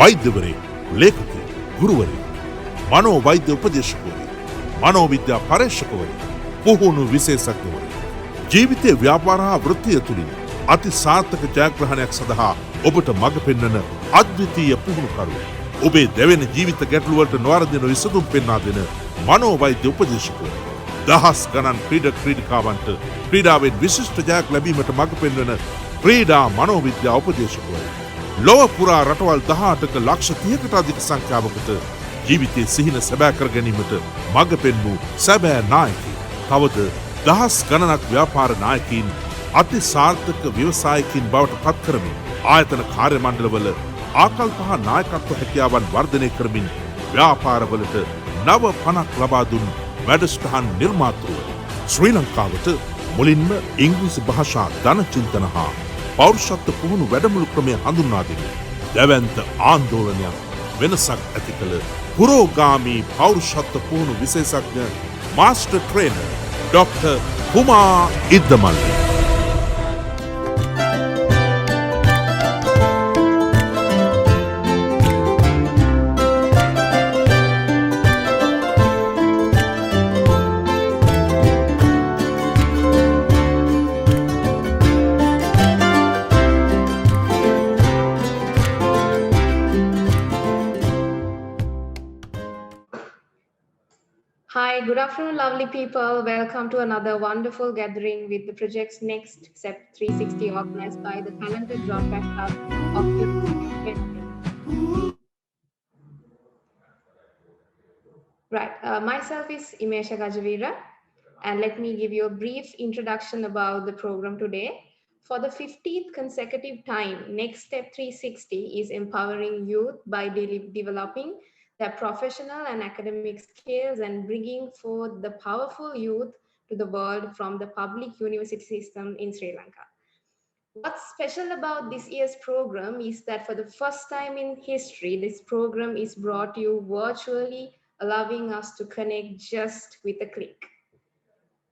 වෛද්‍යවරයෙක්, ලේඛකයෙක්, ගුරුවරයෙක්, මනෝවෛද්‍ය උපදේශකවරයෙක්, මනෝවිද්‍යා පර්යේෂකවරයෙක්, පුහුණු විශේෂඥවරයෙක්. ජීවිතයේ ව්‍යාපාර හා වෘත්තිය තුළින් අති සාර්ථක ජයග්‍රහණයක් සඳහා ඔබට මඟ පෙන්වන අද්විතීය පුහුණුකරුවෙක්. ඔබේ දැවෙන ජීවිත ගැටලුවලට නොවරදින විසඳුම් පෙන්වා දෙන මනෝවෛද්‍ය උපදේශකවරයෙක්. දහස් ගණන් ක්‍රීඩකාවන්ට ක්‍රීඩාවෙන් විශිෂ්ට ජයක් ලැබීමට මඟ පෙන්වන ක්‍රීඩා මනෝවිද්‍යා උපදේශකවරයෙක්. ලොව පුරා රටවල් 18ක ලක්ෂ 30කට අධික සංඛ්‍යාවකට ජීවිතයේ සිහින සැබෑ කර ගැනීමට මඟ පෙන්වූ සැබෑ නායකයෙක්. තවද දහස් ගණනක් ව්‍යාපාර නායකයින් අති සාර්ථක ව්‍යවසායකින් බවට පත් කරමින් ආයතන කාර්ය මණ්ඩලවල ආකල්ප හා නායකත්ව හැකියාවන් වර්ධනය කරමින් ව්‍යාපාරවලට නව පණක් ලබා දුන් වැඩසටහන් නිර්මාතෘව. ශ්‍රී ලංකාවට මුලින්ම ඉංග්‍රීසි භාෂා ධන චින්තන හා පෞරුෂත්ව පුහුණු වැඩමුළු ක්‍රමය හඳුන්වා දෙමින් දැවැන්ත ආන්දෝලනයක් වෙනසක් ඇති කළ පුරෝගාමී පෞරුෂත්ව පුහුණු විශේෂඥ master trainer doctor Kuma Iddamallena. Hi, good afternoon, lovely people. Welcome to another wonderful gathering with the project's NextStep 360 organized by the talented Rotaract Hub of Right, myself is Imesha Gajavira, and let me give you a brief introduction about the program today. For the 50th consecutive time, NextStep 360 is empowering youth by developing their professional and academic skills and bringing forth the powerful youth to the world from the public university system in Sri Lanka. What's special about this year's program is that for the first time in history, this program is brought to you virtually, allowing us to connect just with a click.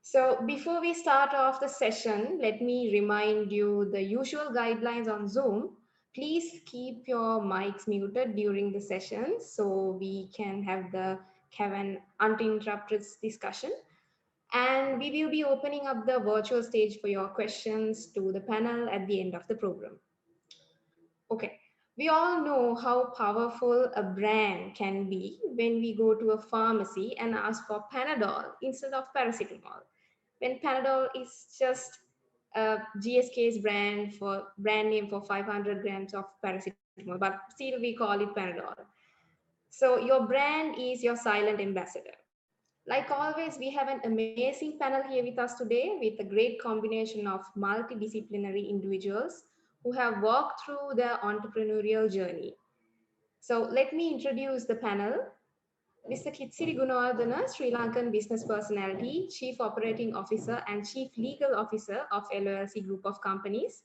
So before we start off the session, let me remind you the usual guidelines on Zoom. Please keep your mics muted during the session so we can have an uninterrupted discussion. And we will be opening up the virtual stage for your questions to the panel at the end of the program. Okay, we all know how powerful a brand can be when we go to a pharmacy and ask for Panadol instead of paracetamol. When Panadol is just GSK's brand name for 500 grams of paracetamol, but still we call it Panadol. So your brand is your silent ambassador. Like always, we have an amazing panel here with us today with a great combination of multidisciplinary individuals who have walked through their entrepreneurial journey. So let me introduce the panel. Mr. Kithsiri Gunawardhana, Sri Lankan business personality, Chief Operating Officer and Chief Legal Officer of LOLC Group of Companies.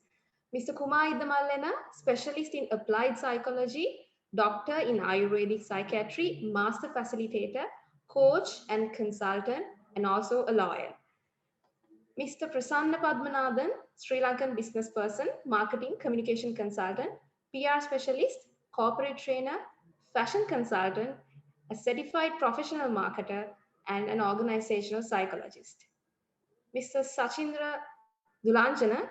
Mr. Kuma Iddamallena, Specialist in Applied Psychology, Doctor in Ayurvedic Psychiatry, Master Facilitator, Coach and Consultant, and also a lawyer. Mr. Prasanna Padmanadan, Sri Lankan Businessperson, Marketing Communication Consultant, PR Specialist, Corporate Trainer, Fashion Consultant, a certified professional marketer, and an organizational psychologist. Mr. Sachindra Dulanjana,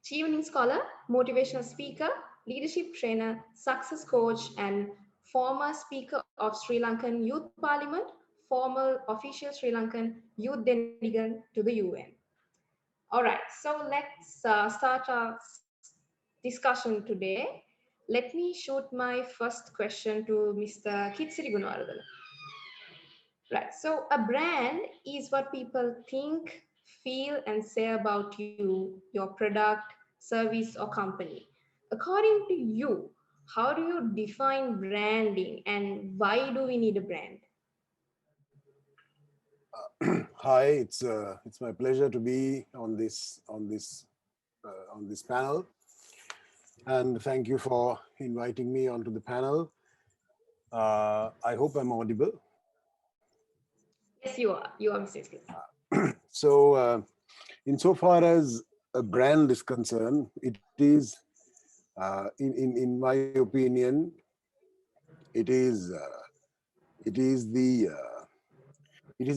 Chevening Scholar, motivational speaker, leadership trainer, success coach, and former speaker of Sri Lankan Youth Parliament, former official Sri Lankan youth delegate to the UN. All right, so let's start our discussion today. Let me shoot my first question to Mr. Kithsiri Gunawardhana. Right, so a brand is what people think, feel, and say about you, your product, service, or company. According to you, how do you define branding and why do we need a brand? Hi, it's my pleasure to be on this panel, and thank you for inviting me onto the panel. I hope I'm audible. Yes, you are. You are, Mr. Smith. So, insofar as a brand is concerned, it is, in my opinion, It is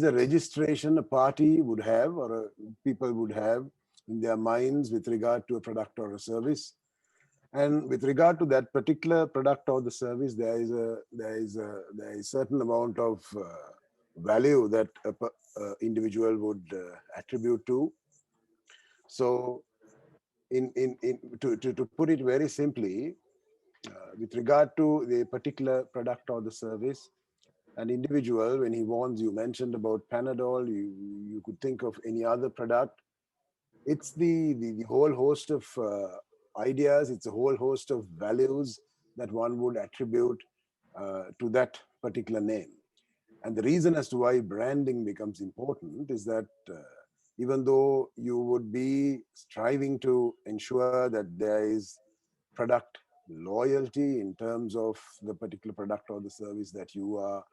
a registration a party would have, or people would have in their minds with regard to a product or a service. And with regard to that particular product or the service, there is a certain amount of value that a individual would attribute to. So, to put it very simply, with regard to the particular product or the service, an individual, when he wants, you mentioned about Panadol, you could think of any other product. It's the whole host of ideas, it's a whole host of values that one would attribute to that particular name. And the reason as to why branding becomes important is that even though you would be striving to ensure that there is product loyalty in terms of the particular product or the service that you are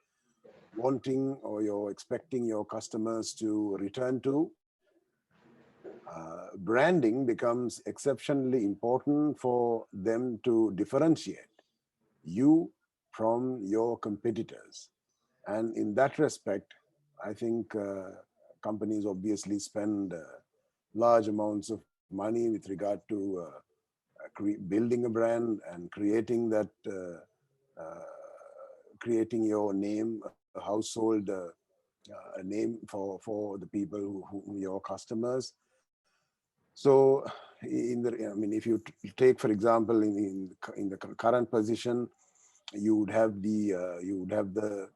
wanting or you're expecting your customers to return to, branding becomes exceptionally important for them to differentiate you from your competitors. And in that respect, I think companies obviously spend large amounts of money with regard to building a brand and creating that, creating your name, a household a name for the people who your customers. So, if you take, for example, in the current position, you would have the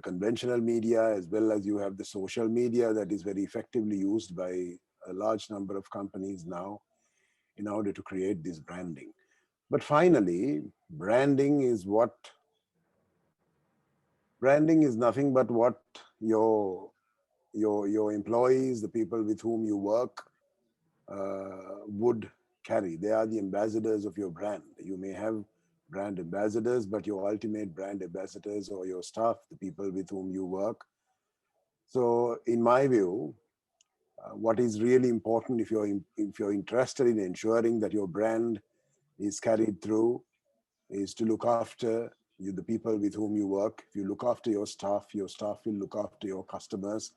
conventional media, as well as you have the social media that is very effectively used by a large number of companies now in order to create this branding. But finally, branding is nothing but what your employees, the people with whom you work, would carry. They are the ambassadors of your brand. You may have brand ambassadors, but your ultimate brand ambassadors or your staff, the people with whom you work. So in my view, what is really important, if you're interested in ensuring that your brand is carried through, is to look after the people with whom you work. If you look after your staff will look after your customers.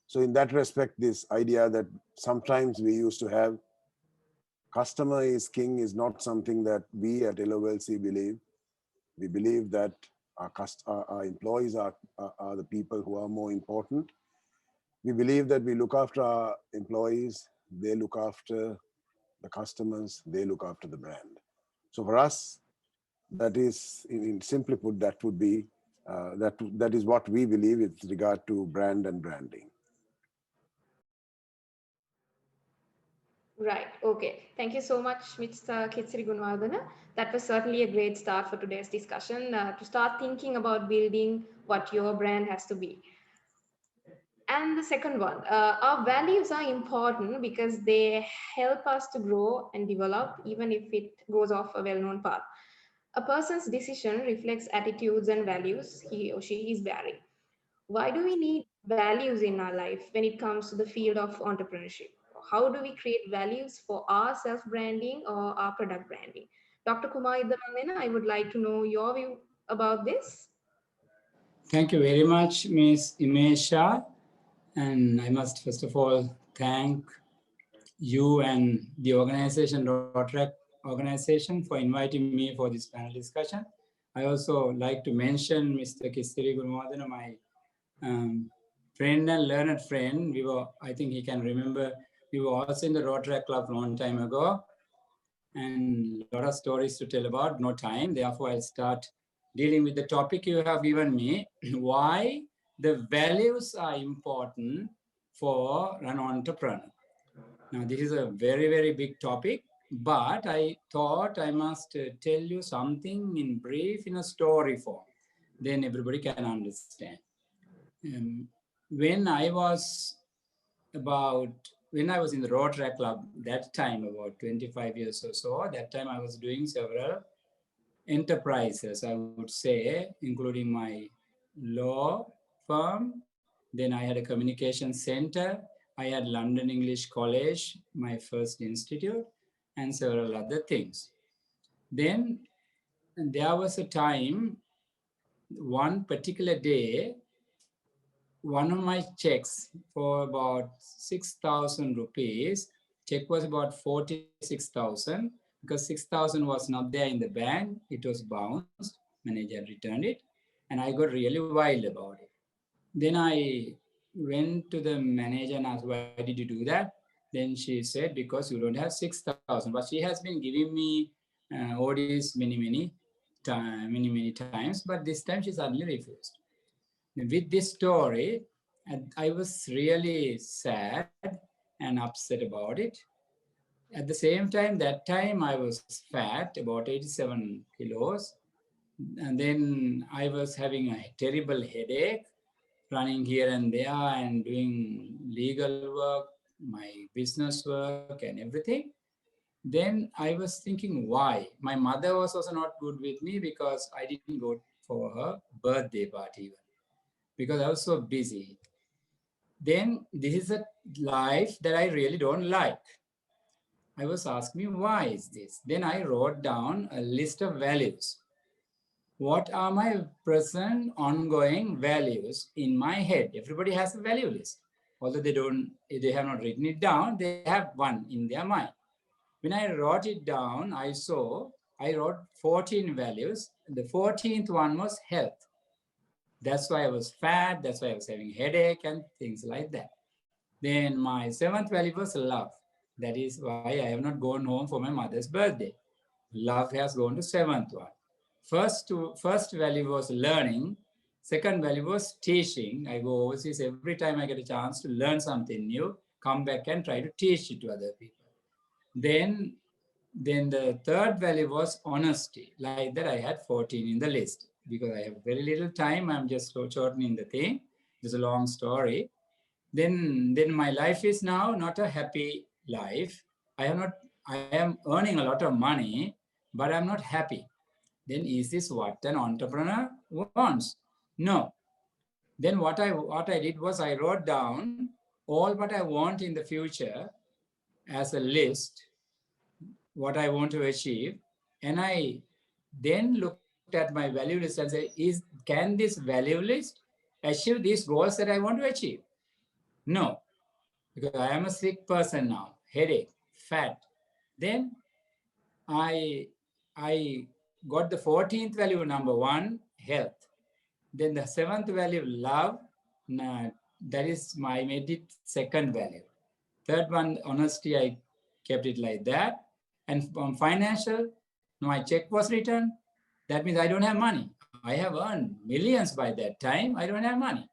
So in that respect, this idea that sometimes we used to have customer is king is not something that we at LOLC believe. We believe that our employees are the people who are more important. We believe that we look after our employees, they look after the customers, they look after the brand. So for us, that is, simply put, that would be, that is what we believe with regard to brand and branding. Right. Okay. Thank you so much, Mr. Kithsiri Gunawardhana. That was certainly a great start for today's discussion, to start thinking about building what your brand has to be. And the second one, our values are important because they help us to grow and develop, even if it goes off a well-known path. A person's decision reflects attitudes and values he or she is bearing. Why do we need values in our life when it comes to the field of entrepreneurship? How do we create values for our self-branding or our product branding? Dr. Kuma Iddamallena, I would like to know your view about this. Thank you very much, Ms. Imesha. And I must first of all thank you and the organization, Rotaract organization, for inviting me for this panel discussion. I also like to mention Mr. Kithsiri Gunawardhana, my friend and learned friend. I think he can remember, we were also in the Rotaract Club a long time ago, and a lot of stories to tell about, no time. Therefore, I'll start dealing with the topic you have given me, why the values are important for an entrepreneur. Now, this is a very, very big topic, but I thought I must tell you something in brief in a story form. Then everybody can understand. When I was in the Rotaract Club, that time, about 25 years or so, that time I was doing several enterprises, I would say, including my law firm. Then I had a communication center. I had London English College, my first institute, and several other things. Then there was a time one particular day, one of my checks for about 6,000 rupees, check was about 46,000, because 6,000 was not there in the bank. It was bounced. Manager returned it, and I got really wild about it. Then I went to the manager and asked, why did you do that? Then she said, because you don't have 6,000. But she has been giving me orders many times, but this time she suddenly refused. With this story, I was really sad and upset about it. At the same time, that time I was fat, about 87 kilos. And then I was having a terrible headache, running here and there and doing legal work, my business work and everything. Then I was thinking, why? My mother was also not good with me because I didn't go for her birthday party even, because I was so busy. Then this is a life that I really don't like. I was asking me, why is this? Then I wrote down a list of values. What are my present ongoing values in my head? Everybody has a value list. Although they have not written it down, they have one in their mind. When I wrote it down, I wrote 14 values. The 14th one was health. That's why I was fat. That's why I was having headache and things like that. Then my 7th value was love. That is why I have not gone home for my mother's birthday. Love has gone to 7th one. First value was learning. Second value was teaching. I go overseas every time I get a chance to learn something new, come back and try to teach it to other people. Then the third value was honesty. Like that, I had 14 in the list. Because I have very little time, I'm just shortening the thing. It's a long story. Then my life is now not a happy life. I am earning a lot of money, but I'm not happy. Then is this what an entrepreneur wants? No. Then what I did was I wrote down all what I want in the future as a list, what I want to achieve. And I then looked at my value list and said, can this value list achieve these goals that I want to achieve? No, because I am a sick person now, headache, fat. Then I got the 14th value, number 1, health. Then the 7th value, love. That is I made it 2nd value. 3rd one, honesty, I kept it like that. And from financial, my check was returned. That means I don't have money. I have earned millions by that time. I don't have money.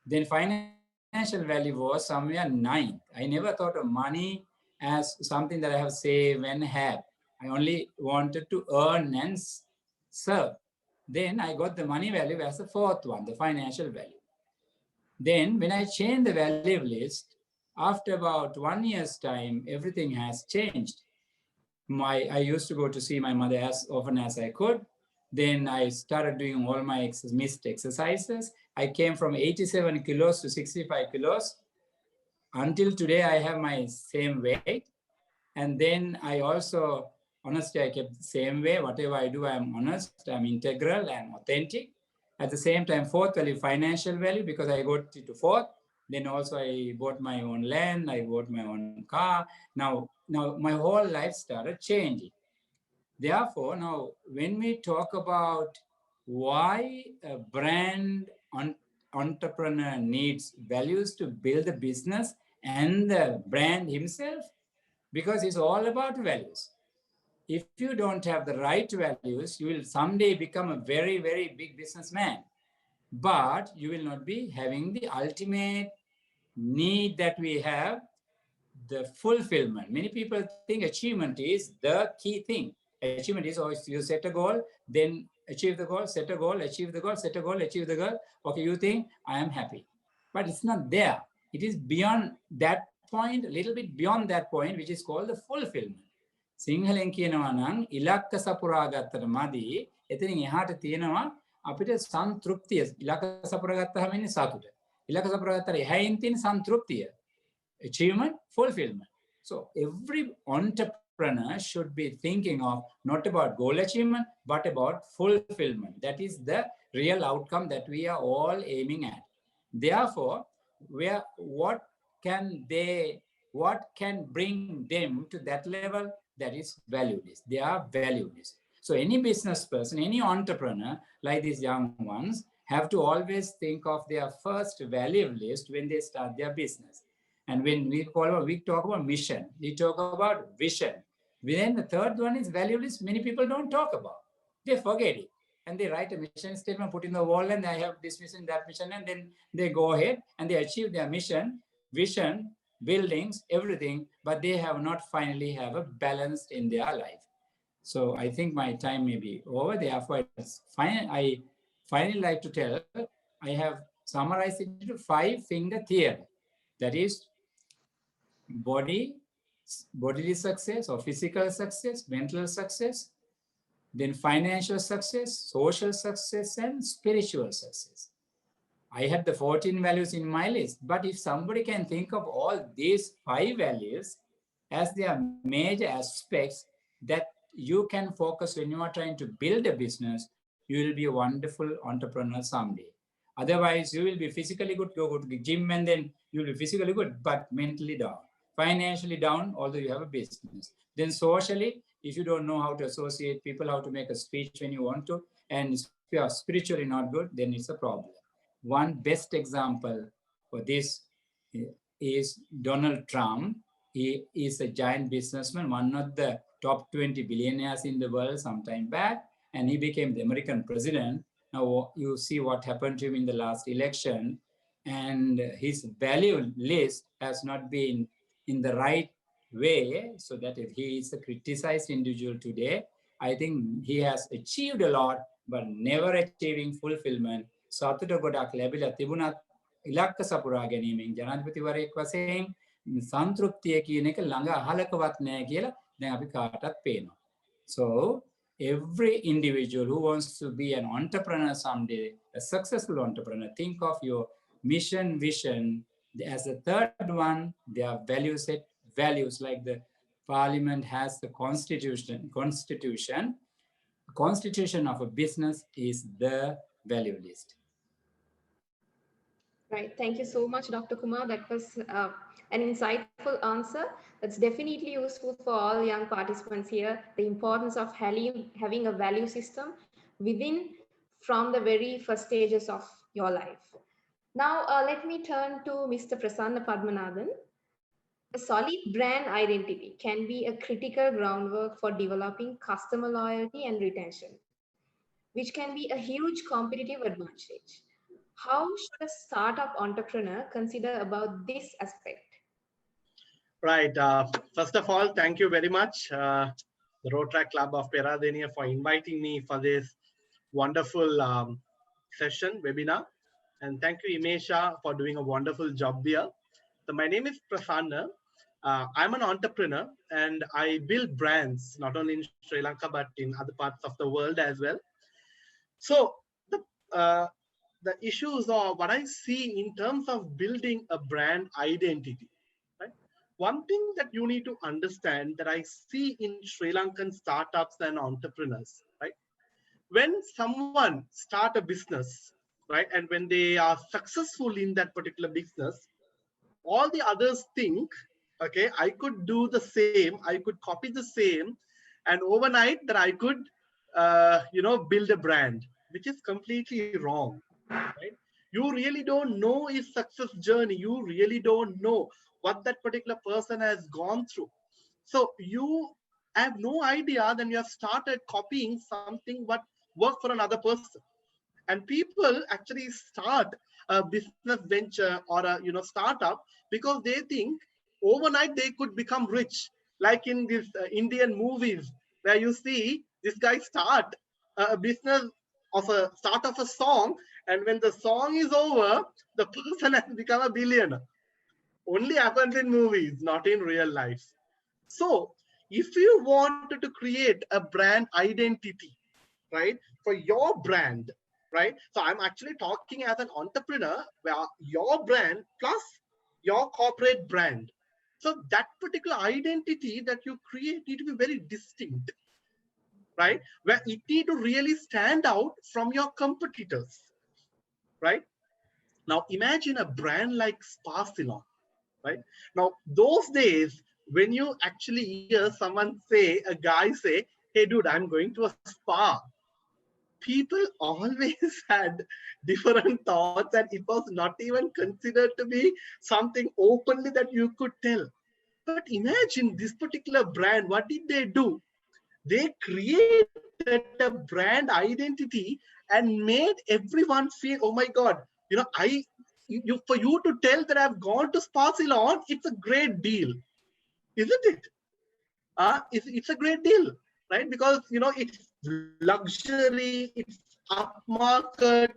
Then financial value was somewhere 9th. I never thought of money as something that I have saved and have. I only wanted to earn and serve. Then I got the money value as the 4th one, the financial value. Then when I changed the value list, after about 1 year's time, everything has changed. I used to go to see my mother as often as I could. Then I started doing all my missed exercises. I came from 87 kilos to 65 kilos. Until today, I have my same weight. And then I also, honestly, I kept the same way. Whatever I do, I'm honest, I'm integral, and authentic. At the same time, 4th value, financial value, because I got it to 4th. Then also I bought my own land, I bought my own car. Now my whole life started changing. Therefore, now when we talk about why a brand entrepreneur needs values to build a business and the brand himself, because it's all about values. If you don't have the right values, you will someday become a very, very big businessman. But you will not be having the ultimate need that we have, the fulfillment. Many people think achievement is the key thing. Achievement is always you set a goal, then achieve the goal, set a goal, achieve the goal, set a goal, achieve the goal. Okay, you think I am happy. But it's not there. It is beyond that point, a little bit beyond that point, which is called the fulfillment. සිංහලෙන් කියනවා නම් ඉලක්ක සපුරා ගත්තට මදි. එතනින් එහාට තියෙනවා අපිට සන්තෘප්තිය. ඉලක්ක සපුරා ගත්තාම ඉන්නේ සතුට. ඉලක්ක සපුරා ගත්තාට එහායින් තියෙන සන්තෘප්තිය. Achievement, fulfillment. So every entrepreneur entrepreneur should be thinking of not about goal achievement, but about fulfillment. That is the real outcome that we are all aiming at. Therefore, what can bring them to that level? That is value list. They are value list. So any business person, any entrepreneur like these young ones have to always think of their first value list when they start their business. And when we talk about mission, we talk about vision. Then the third one is value list. Many people don't talk about. They forget it. And they write a mission statement, put in the wall, and I have this mission, that mission, and then they go ahead and they achieve their mission, vision, buildings, everything, but they have not finally have a balance in their life. So I think my time may be over. Therefore, I finally like to tell, I have summarized it into 5-finger theory. That is bodily success or physical success, mental success, then financial success, social success, and spiritual success. I had the 14 values in my list, but if somebody can think of all these 5 values as their major aspects that you can focus when you are trying to build a business, you will be a wonderful entrepreneur someday. Otherwise, you will be physically good, go to the gym, and then you will be physically good, but mentally down. Financially down, although you have a business. Then socially, if you don't know how to associate people, how to make a speech when you want to, and if you are spiritually not good, then it's a problem. One best example for this is Donald Trump. He is a giant businessman, one of the top 20 billionaires in the world sometime back, and he became the American president. Now you see what happened to him in the last election, and his value list has not been in the right way, so that if he is a criticized individual today, I think he has achieved a lot, but never achieving fulfillment. සතුට ගොඩක් ලැබිලා තිබුණත් ඉලක්ක සපුරා ගැනීමෙන් ජනාධිපතිවරයෙක් වශයෙන් සන්තෘප්තිය කියන එක ළඟ අහලකවත් නැහැ කියලා දැන් අපි කාටත් පේනවා. So every individual who wants to be an entrepreneur someday, a successful entrepreneur, think of your mission, vision. As the third one, their value set, values like the parliament has the constitution. Constitution of a business is the value list. Right. Thank you so much, Dr. Kumar. That was an insightful answer. That's definitely useful for all young participants here. The importance of having a value system within from the very first stages of your life. Now, let me turn to Mr. Prasanna Padmanadan. A solid brand identity can be a critical groundwork for developing customer loyalty and retention, which can be a huge competitive advantage. How should a startup entrepreneur consider about this aspect? Right. First of all, thank you very much, the Rotaract Club of Peradeniya, for inviting me for this wonderful session, webinar. And thank you, Imesha, for doing a wonderful job there. So my name is Prasanna. I'm an entrepreneur and I build brands, not only in Sri Lanka, but in other parts of the world as well. So the issues or what I see in terms of building a brand identity, right? One thing that you need to understand that I see in Sri Lankan startups and entrepreneurs, right? When someone start a business, right? And when they are successful in that particular business, all the others think, okay, I could do the same, I could copy the same, and overnight that I could, build a brand, which is completely wrong. Right? You really don't know his success journey. You really don't know what that particular person has gone through. So you have no idea. Then you have started copying something what worked for another person. And people actually start a business venture or a startup because they think overnight they could become rich. Like in these Indian movies where you see this guy start a business of a start of a song, and when the song is over, the person has become a billionaire. Only happens in movies, not in real life. So if you wanted to create a brand identity, right, for your brand, right? So I'm actually talking as an entrepreneur where your brand plus your corporate brand, So that particular identity that you create need to be very distinct, right? Where it need to really stand out from your competitors, right? Now imagine a brand like Spa Salon, right? Now those days when you actually hear someone say, a guy say, hey dude, I'm going to a spa, people always had different thoughts, and it was not even considered to be something openly that you could tell. But imagine this particular brand, what did they do? They created a brand identity and made everyone feel, oh my God, for you to tell that I've gone to Spa Salon, it's a great deal, isn't it? It's a great deal, right? Because, it's luxury, it's upmarket,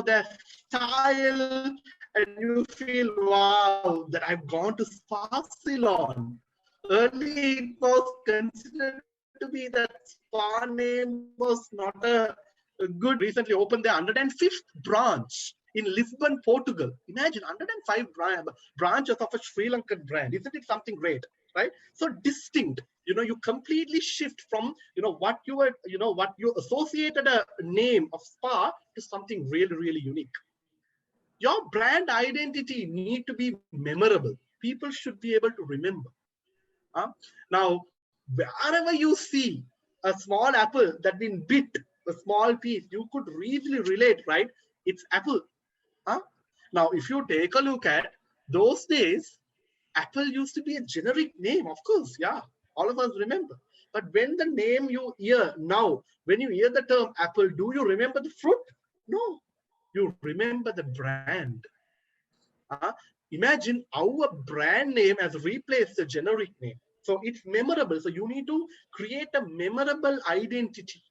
their style, and you feel, wow, that I've gone to Spa Salon. Early, it was considered to be that spa name was not a good. Recently opened their 105th branch in Lisbon, Portugal. Imagine 105 branches of a Sri Lankan brand. Isn't it something great, right? So distinct. You completely shift from what you were, what you associated a name of spa to something really, really unique. Your brand identity need to be memorable. People should be able to remember. Now, wherever you see a small apple that been bit, a small piece, you could easily relate, right? It's apple. Now, if you take a look at those days, Apple used to be a generic name, of course. Yeah, all of us remember. But when the name you hear now, when you hear the term Apple, do you remember the fruit? No, you remember the brand. Imagine how a brand name has replaced a generic name. So it's memorable. So you need to create a memorable identity,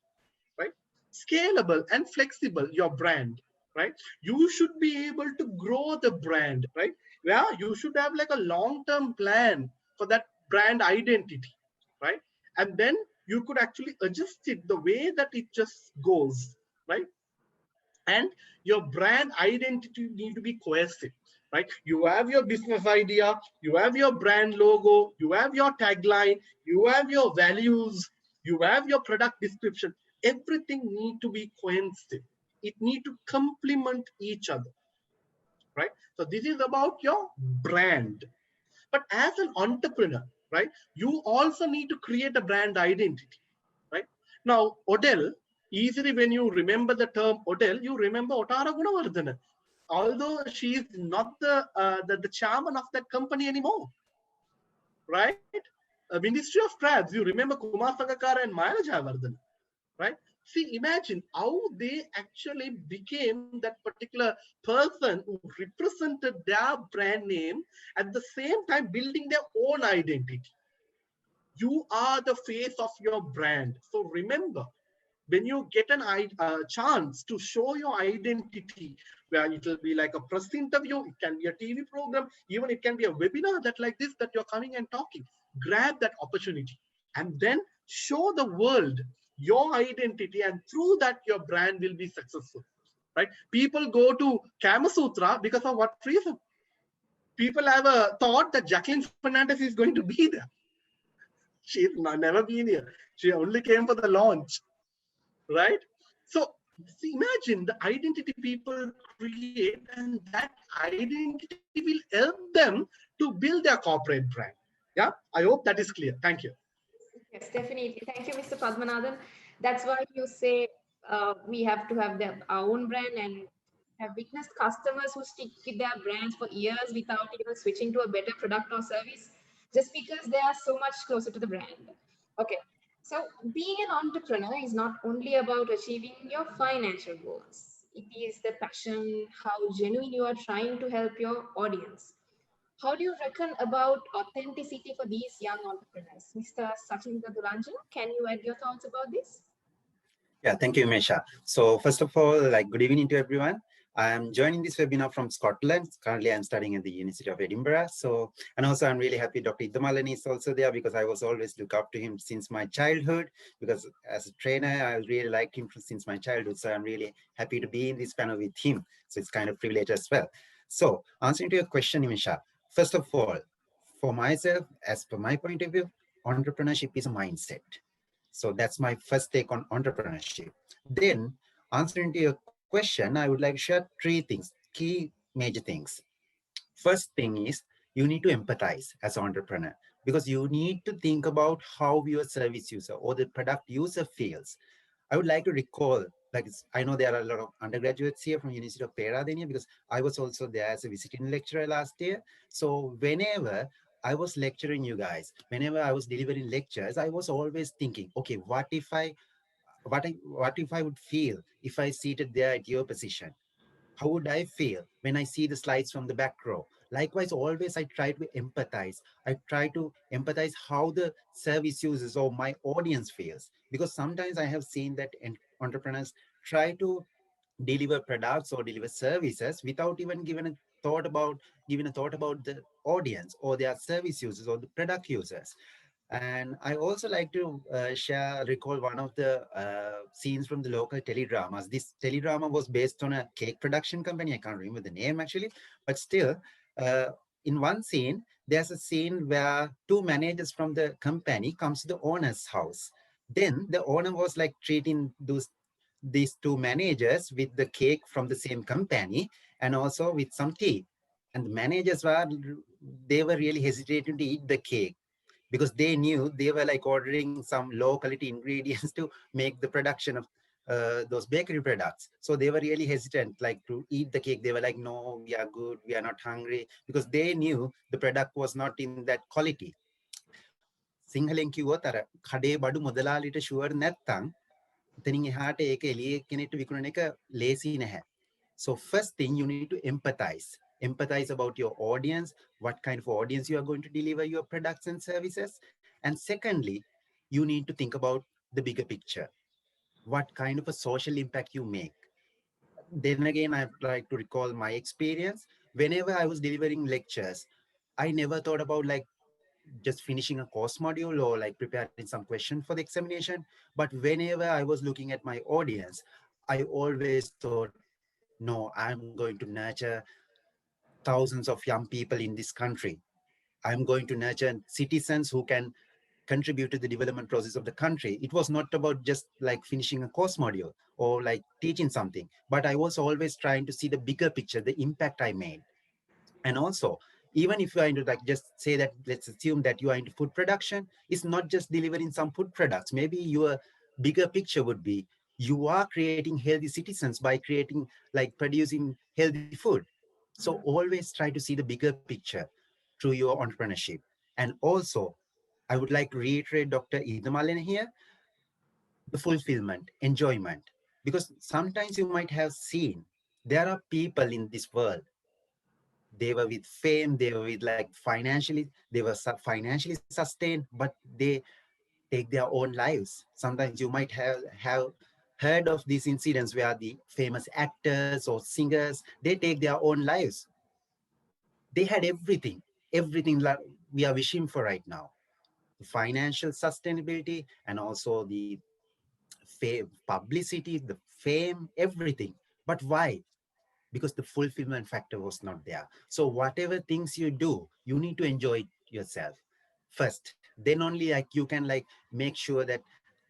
right? Scalable and flexible, your brand, right? You should be able to grow the brand, right? Yeah, you should have like a long-term plan for that brand identity, right? And then you could actually adjust it the way that it just goes, right? And your brand identity need to be cohesive, right? You have your business idea, you have your brand logo, you have your tagline, you have your values, you have your product description. Everything need to be cohesive. It need to complement each other, right? So this is about your brand. But as an entrepreneur, right, you also need to create a brand identity, right? Now, Odell, easily when you remember the term Odell, you remember Kithsiri Gunawardhana, although she is not the chairman of that company anymore, right? Ministry of Crabs, you remember Kumar Sangakkara and Maya Jayawardena, right? See, imagine how they actually became that particular person who represented their brand name, at the same time building their own identity. You are the face of your brand. So remember, when you get a chance to show your identity, where it will be like a press interview, it can be a TV program, even it can be a webinar that like this, that you're coming and talking, grab that opportunity and then show the world your identity, and through that your brand will be successful, right? People go to Kama Sutra because of what reason? People have a thought that Jacqueline Fernandez is going to be there. She's never been here. She only came for the launch, right? So imagine the identity people create, and that identity will help them to build their corporate brand. Yeah, I hope that is clear. Thank you. Yes, definitely. Thank you, Mr. Padmanadan. That's why you say we have to have our own brand, and have witnessed customers who stick with their brands for years without even switching to a better product or service, just because they are so much closer to the brand. Okay, so being an entrepreneur is not only about achieving your financial goals. It is the passion, how genuine you are trying to help your audience. How do you reckon about authenticity for these young entrepreneurs? Mr. Sachin Dulanjan, can you add your thoughts about this? Yeah, thank you, Mesha. So first of all, good evening to everyone. I am joining this webinar from Scotland. Currently, I'm studying at the University of Edinburgh. So, and also I'm really happy Dr. Iddamallena is also there, because I was always look up to him since my childhood, because as a trainer, I really liked him since my childhood. So I'm really happy to be in this panel with him. So it's kind of privilege as well. So answering to your question, Mesha, first of all, For myself, as per my point of view, entrepreneurship is a mindset. So that's my first take on entrepreneurship. Then, answering to your question, I would like to share three things, key major things. First thing is you need to empathize as an entrepreneur because you need to think about how your service user or the product user feels. I would like to recall, I know there are a lot of undergraduates here from University of Peradeniya because I was also there as a visiting lecturer last year. So whenever I was lecturing you guys, whenever I was delivering lectures, I was always thinking, okay, what if I would feel if I seated there at your position? How would I feel when I see the slides from the back row? Likewise, always I try to empathize. I try to empathize how the service users or my audience feels. Because sometimes I have seen that entrepreneurs try to deliver products or deliver services without even giving a thought about the audience or their service users or the product users. And I also like to recall one of the scenes from the local teledramas. This teledrama was based on a cake production company. I can't remember the name actually, but still, uh, in one scene, there's a scene where two managers from the company comes to the owner's house. Then the owner was like treating these two managers with the cake from the same company and also with some tea. And the managers they were really hesitating to eat the cake because they knew they were like ordering some low quality ingredients to make the production of those bakery products. So they were really hesitant like to eat the cake. They were like, no, we are good, we are not hungry, because they knew the product was not in that quality. සිංහලෙන් කිව්වොත් අර කඩේ බඩු මුදලාලිට sure නැත්තම් එතනින් එහාට ඒක එළියේ කෙනෙක්ට විකුණන එක ලේසි නැහැ. So first thing, you need to empathize. Empathize about your audience, what kind of audience you are going to deliver your products and services. And secondly, you need to think about the bigger picture. What kind of a social impact you make. Then again, I'd like to recall my experience. Whenever I was delivering lectures, I never thought about like just finishing a course module or like preparing some question for the examination. But whenever I was looking at my audience, I always thought, no, I'm going to nurture thousands of young people in this country. I'm going to nurture citizens who can contribute to the development process of the country. It was not about just like finishing a course module or like teaching something, but I was always trying to see the bigger picture, the impact I made. And also, even if you are into like, just say that, let's assume that you are into food production, it's not just delivering some food products. Maybe your bigger picture would be you are creating healthy citizens by creating like producing healthy food. So always try to see the bigger picture through your entrepreneurship. And also, I would like to reiterate Dr. Iddamallena here, the fulfillment, enjoyment. Because sometimes you might have seen there are people in this world, they were with fame, they were with like they were financially sustained, but they take their own lives. Sometimes you might have heard of these incidents where the famous actors or singers, they take their own lives. They had everything like we are wishing for right now. The financial sustainability and also the publicity, the fame, everything. But why? Because the fulfillment factor was not there. So whatever things you do, you need to enjoy yourself first. Then only like you can like make sure that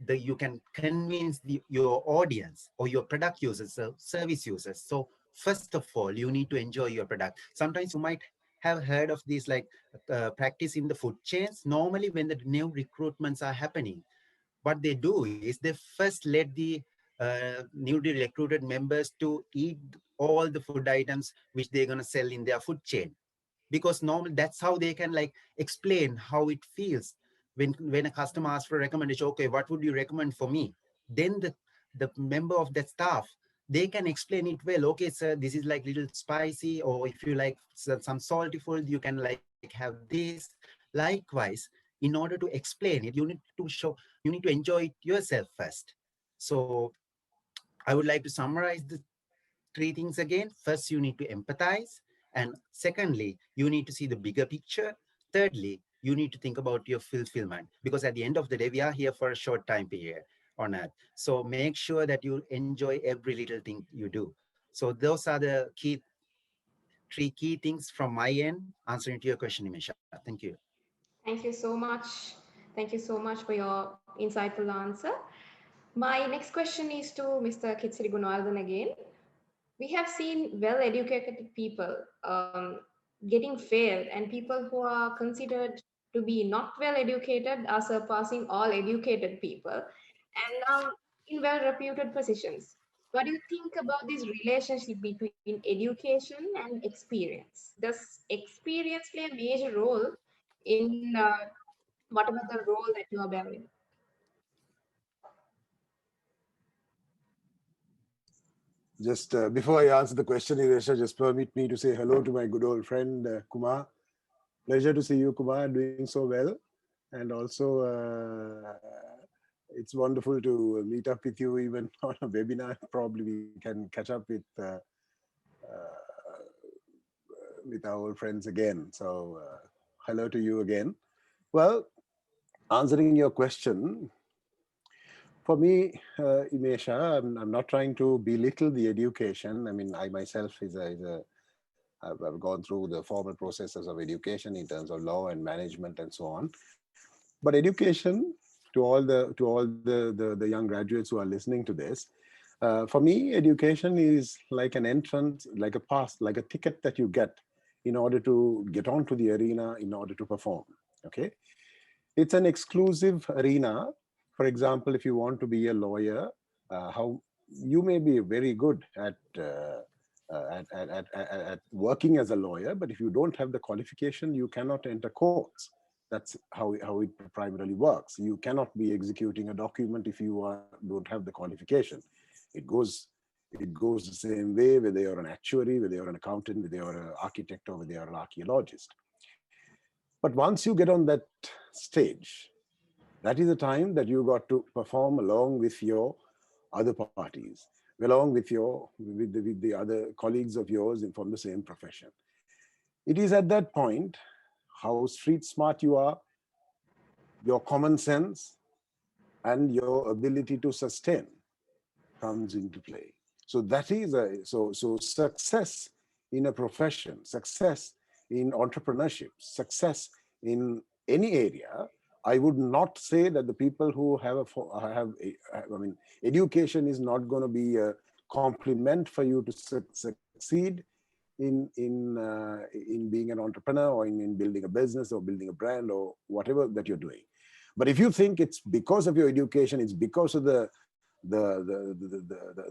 you can convince your audience or your product users, service users. So first of all, you need to enjoy your product. Sometimes you might have heard of these like practice in the food chains. Normally when the new recruitments are happening, what they do is they first let the newly recruited members to eat all the food items which they're going to sell in their food chain, because normally that's how they can like explain how it feels when a customer asks for a recommendation. Okay, what would you recommend for me? Then the member of that staff, they can explain it well. Okay, sir, this is like little spicy, or if you like some salty food, you can like have this. Likewise, in order to explain it, you need to enjoy it yourself first. So I would like to summarize the three things again. First, you need to empathize. And secondly, you need to see the bigger picture. Thirdly, you need to think about your fulfillment, because at the end of the day, we are here for a short time period on earth. So make sure that you enjoy every little thing you do. So those are the key three key things from my end, answering to your question, Nimesha. Thank you. Thank you so much. Thank you so much for your insightful answer. My next question is to Mr. Kithsiri Gunawardhana again. We have seen well-educated people getting failed, and people who are considered to be not well-educated are surpassing all educated people, and now in well-reputed positions. What do you think about this relationship between education and experience? Does experience play a major role in whatever the role that you are bearing? Just before I answer the question, Iresha, just permit me to say hello to my good old friend Kuma. Pleasure to see you, Kuma, doing so well. And also, it's wonderful to meet up with you even on a webinar. Probably we can catch up with our old friends again. So hello to you again. Well, answering your question, for me, Imesha, I'm not trying to belittle the education. I mean, I myself I've gone through the formal processes of education in terms of law and management and so on. But education, to all the young graduates who are listening to this, for me, education is like an entrance, like a pass, like a ticket that you get in order to get onto the arena, in order to perform. Okay, it's an exclusive arena. For example, if you want to be a lawyer, how you may be very good at working as a lawyer, but if you don't have the qualification, you cannot enter courts. That's how it primarily works. You cannot be executing a document if you don't have the qualification. It goes the same way whether you're an actuary, whether you're an accountant, whether you're an architect, or whether you're an archaeologist. But once you get on that stage, that is the time that you got to perform along with your other parties, along with the other colleagues of yours from the same profession. It is at that point how street smart you are, your common sense, and your ability to sustain comes into play. So that is so success in a profession, success in entrepreneurship, success in any area. I would not say that the people who education is not going to be a complement for you to succeed in being an entrepreneur, or in building a business or building a brand or whatever that you're doing. But if you think it's because of your education, it's because of the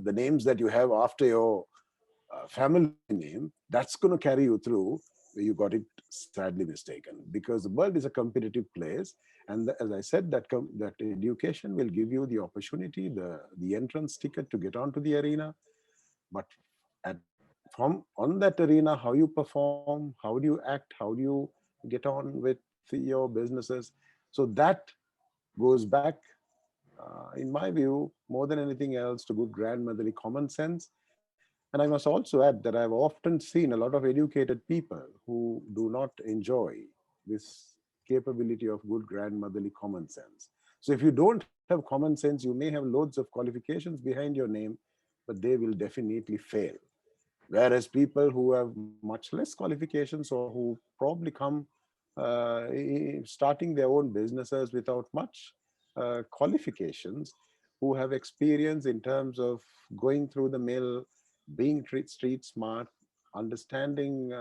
names that you have after your family name, that's going to carry you through. You got it sadly mistaken, because the world is a competitive place, and as I said, that education will give you the opportunity, the entrance ticket to get onto the arena. But on that arena, how you perform, how do you act, how do you get on with your businesses, so that goes back, in my view, more than anything else, to good grandmotherly common sense. And I must also add that I've often seen a lot of educated people who do not enjoy this capability of good grandmotherly common sense. So if you don't have common sense, you may have loads of qualifications behind your name, but they will definitely fail. Whereas people who have much less qualifications, or who probably come starting their own businesses without much qualifications, who have experience in terms of going through the mill, being street smart, understanding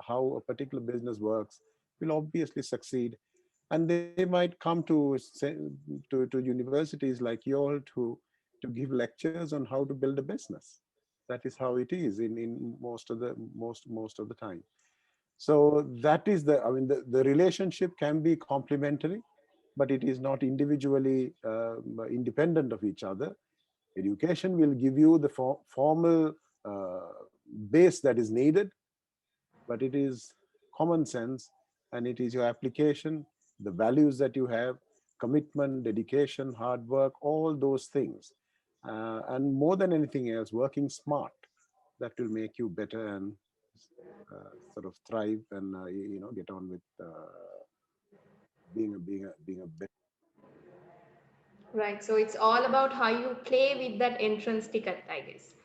how a particular business works, will obviously succeed. And they might come to universities like yours to give lectures on how to build a business. That is how it is in most of the time. So that is the relationship can be complementary, but it is not individually independent of each other. Education will give you the formal base that is needed, but it is common sense, and it is your application, the values that you have, commitment, dedication, hard work, all those things. And more than anything else, working smart, that will make you better and sort of thrive and get on with being a better. Right. So it's all about how you play with that entrance ticket, I guess.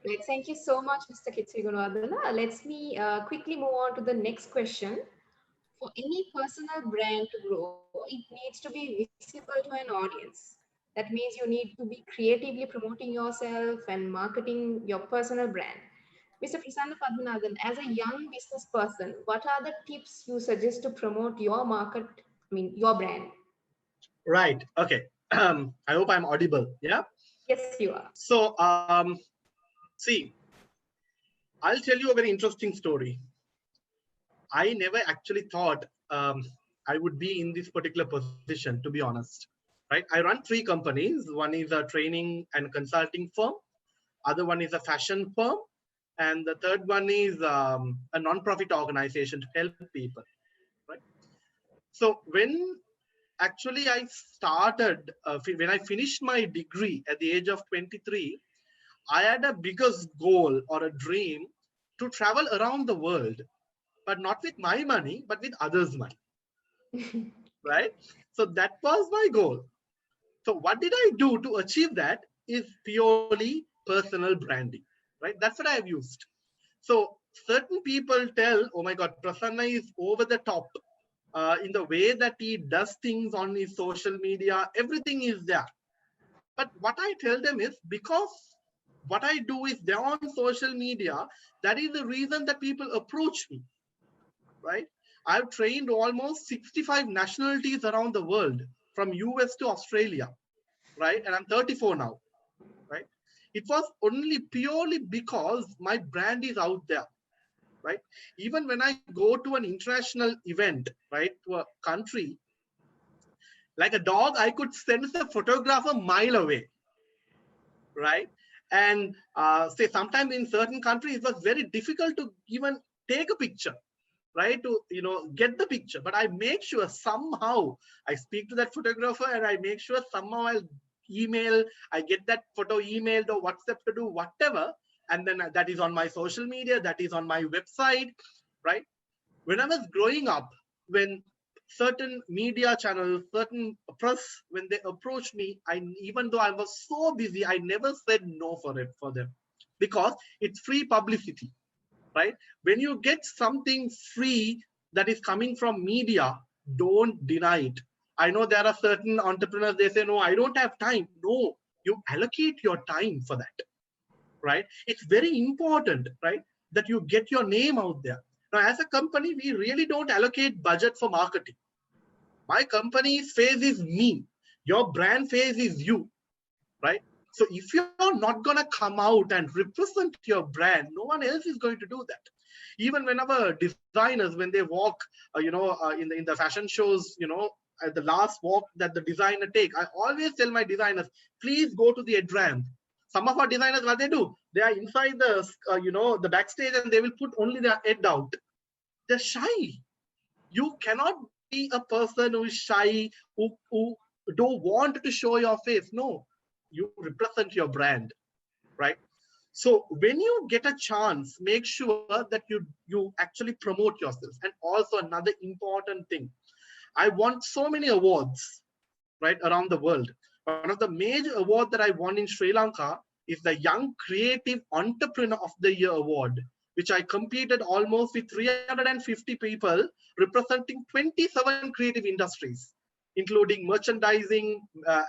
Right. Thank you so much, Mr. Kithsiri Gunawardhana. Let's me quickly move on to the next question. For any personal brand to grow, it needs to be visible to an audience. That means you need to be creatively promoting yourself and marketing your personal brand. Mr. Prasanna Padmanadan, as a young business person, what are the tips you suggest to promote your market, your brand? Right. Okay. I hope I'm audible. Yeah. Yes, you are. So, see, I'll tell you a very interesting story. I never actually thought I would be in this particular position, to be honest. Right? I run 3 companies. One is a training and consulting firm. Other one is a fashion firm, and the third one is a non-profit organization to help people. Right? So when actually I started, when I finished my degree at the age of 23, I had a biggest goal or a dream to travel around the world, but not with my money, but with others' money. Right? So that was my goal. So what did I do to achieve that is purely personal branding. Right? That's what I have used. So certain people tell, oh my God, Prasanna is over the top in the way that he does things on his social media. Everything is there. But what I tell them is, because what I do is there on social media, that is the reason that people approach me, right? I've trained almost 65 nationalities around the world, from US to Australia, right? And I'm 34 now, right? It was only purely because my brand is out there, right? Even when I go to an international event, right, to a country, like a dog, I could sense a photographer a mile away, right? And say sometimes in certain countries, it was very difficult to even take a picture, right? To, get the picture. But I make sure somehow I speak to that photographer and I make sure somehow I get that photo emailed or WhatsApp to do whatever. And then that is on my social media, that is on my website, right? When I was growing up, when certain media channels, certain press, when they approached me, even though I was so busy, I never said no for them, because it's free publicity, right? When you get something free that is coming from media, don't deny it. I know there are certain entrepreneurs, they say, no, I don't have time. No, you allocate your time for that, right? It's very important, right, that you get your name out there. Now, as a company, we really don't allocate budget for marketing. My company's face is me. Your brand face is you, right? So if you're not going to come out and represent your brand, no one else is going to do that. Even whenever designers, when they walk, in the fashion shows, at the last walk that the designer take, I always tell my designers, please go to the head ramp. Some of our designers, what they do, they are inside the, the backstage, and they will put only their head out. They're shy. You cannot be a person who is shy, who don't want to show your face. No, you represent your brand, right? So when you get a chance, make sure that you actually promote yourself. And also another important thing, I won so many awards, right, around the world. One of the major awards that I won in Sri Lanka is the Young Creative Entrepreneur of the Year award, which I competed almost with 350 people representing 27 creative industries, including merchandising,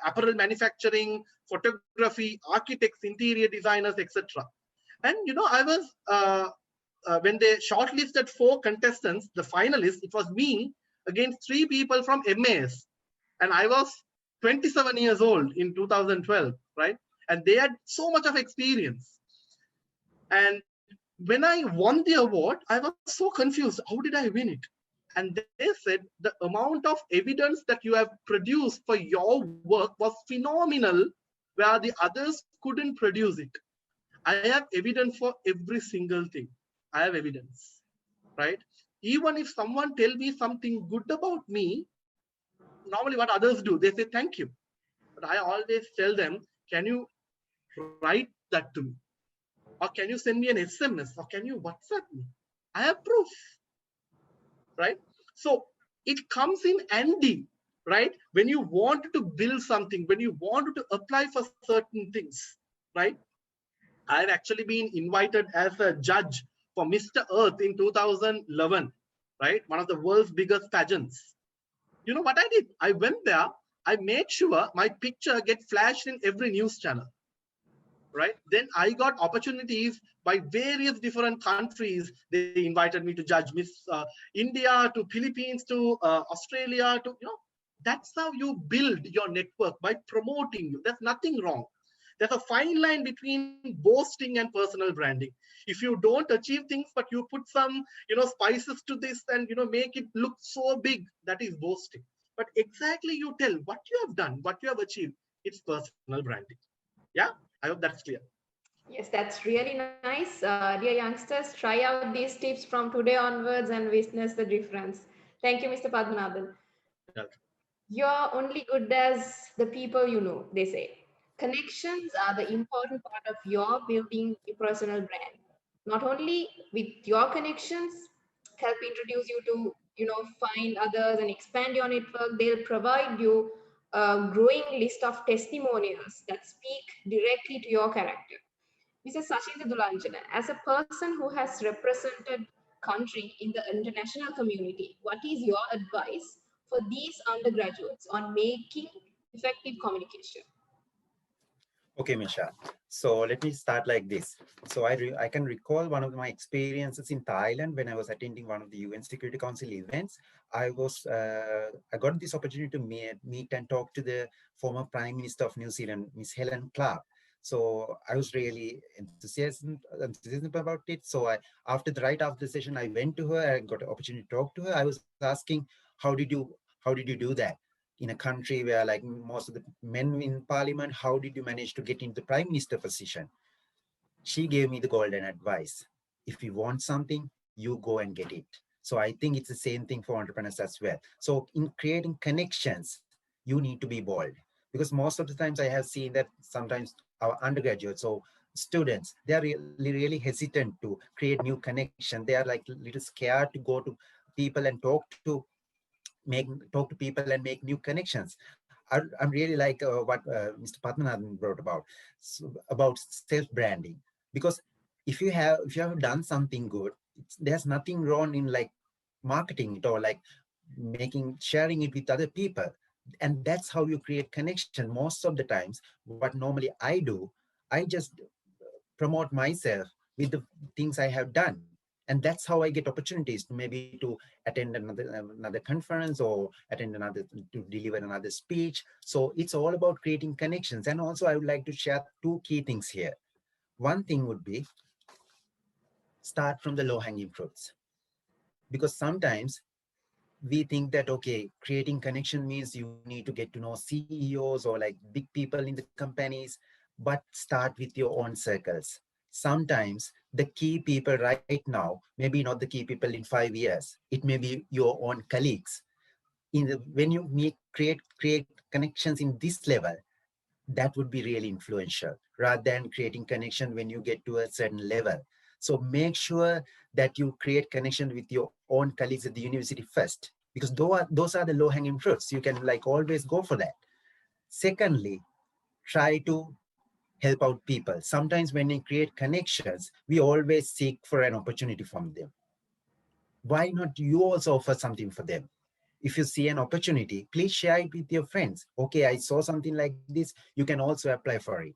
apparel manufacturing, photography, architects, interior designers, etc. And I was when they shortlisted 4 contestants, the finalists, it was me against 3 people from MAS, and I was 27 years old in 2012, right? And they had so much of experience. And when I won the award, I was so confused. How did I win it? And they said the amount of evidence that you have produced for your work was phenomenal, where the others couldn't produce it. I have evidence for every single thing. I have evidence, right? Even if someone tells me something good about me, normally what others do, they say thank you. But I always tell them, can you write that to me? Or can you send me an SMS? Or can you WhatsApp me? I have proof, right? So it comes in handy, right? When you want to build something, when you want to apply for certain things, right? I've actually been invited as a judge for Mr. Earth in 2011, right? One of the world's biggest pageants. You know what I did? I went there. I made sure my picture get flashed in every news channel, right? Then I got opportunities by various different countries. They invited me to judge Miss India, to Philippines, to Australia, to, that's how you build your network, by promoting you. There's nothing wrong. There's a fine line between boasting and personal branding. If you don't achieve things, but you put some, spices to this and, make it look so big, that is boasting. But exactly you tell what you have done, what you have achieved, it's personal branding. Yeah, I hope that's clear. Yes, that's really nice. Dear youngsters, try out these tips from today onwards and witness the difference. Thank you, Mr. Padmanabhan. Yeah. You're only good as the people you know, they say. Connections are the important part of your building a personal brand. Not only with your connections, help introduce you to, find others and expand your network. They'll provide you a growing list of testimonials that speak directly to your character. Mr. Sachin Dulanjana, as a person who has represented country in the international community, what is your advice for these undergraduates on making effective communication? Okay, Misha. So let me start like this. So I can recall one of my experiences in Thailand when I was attending one of the UN Security Council events. I got this opportunity to meet and talk to the former Prime Minister of New Zealand, Miss Helen Clark. So I was really enthusiastic about it. So right after the session, I went to her. I got an opportunity to talk to her. I was asking, how did you do that? In a country where like most of the men in parliament, how did you manage to get into the prime minister position? She gave me the golden advice. If you want something, you go and get it. So I think it's the same thing for entrepreneurs as well. So in creating connections, you need to be bold, because most of the times I have seen that sometimes our undergraduates or students, they are really hesitant to create new connection. They are like a little scared to go to people and talk to people and make new connections. I'm really like what Mr. Padmanabhan wrote about, about self-branding, because if you have done something good, there's nothing wrong in like marketing it or like sharing it with other people, and that's how you create connection. Most of the times, what normally I do, I just promote myself with the things I have done. And that's how I get opportunities to maybe to attend another conference or to deliver another speech. So it's all about creating connections. And also I would like to share two key things here. One thing would be start from the low-hanging fruits, because sometimes we think that, okay, creating connection means you need to get to know CEOs or like big people in the companies, but start with your own circles. Sometimes the key people right now, maybe not the key people in 5 years, it may be your own colleagues. When you create connections in this level, that would be really influential rather than creating connection when you get to a certain level. So make sure that you create connection with your own colleagues at the university first, because those are the low-hanging fruits. You can like always go for that. Secondly, try to help out people. Sometimes when we create connections, we always seek for an opportunity from them. Why not you also offer something for them? If you see an opportunity, please share it with your friends. Okay, I saw something like this. You can also apply for it.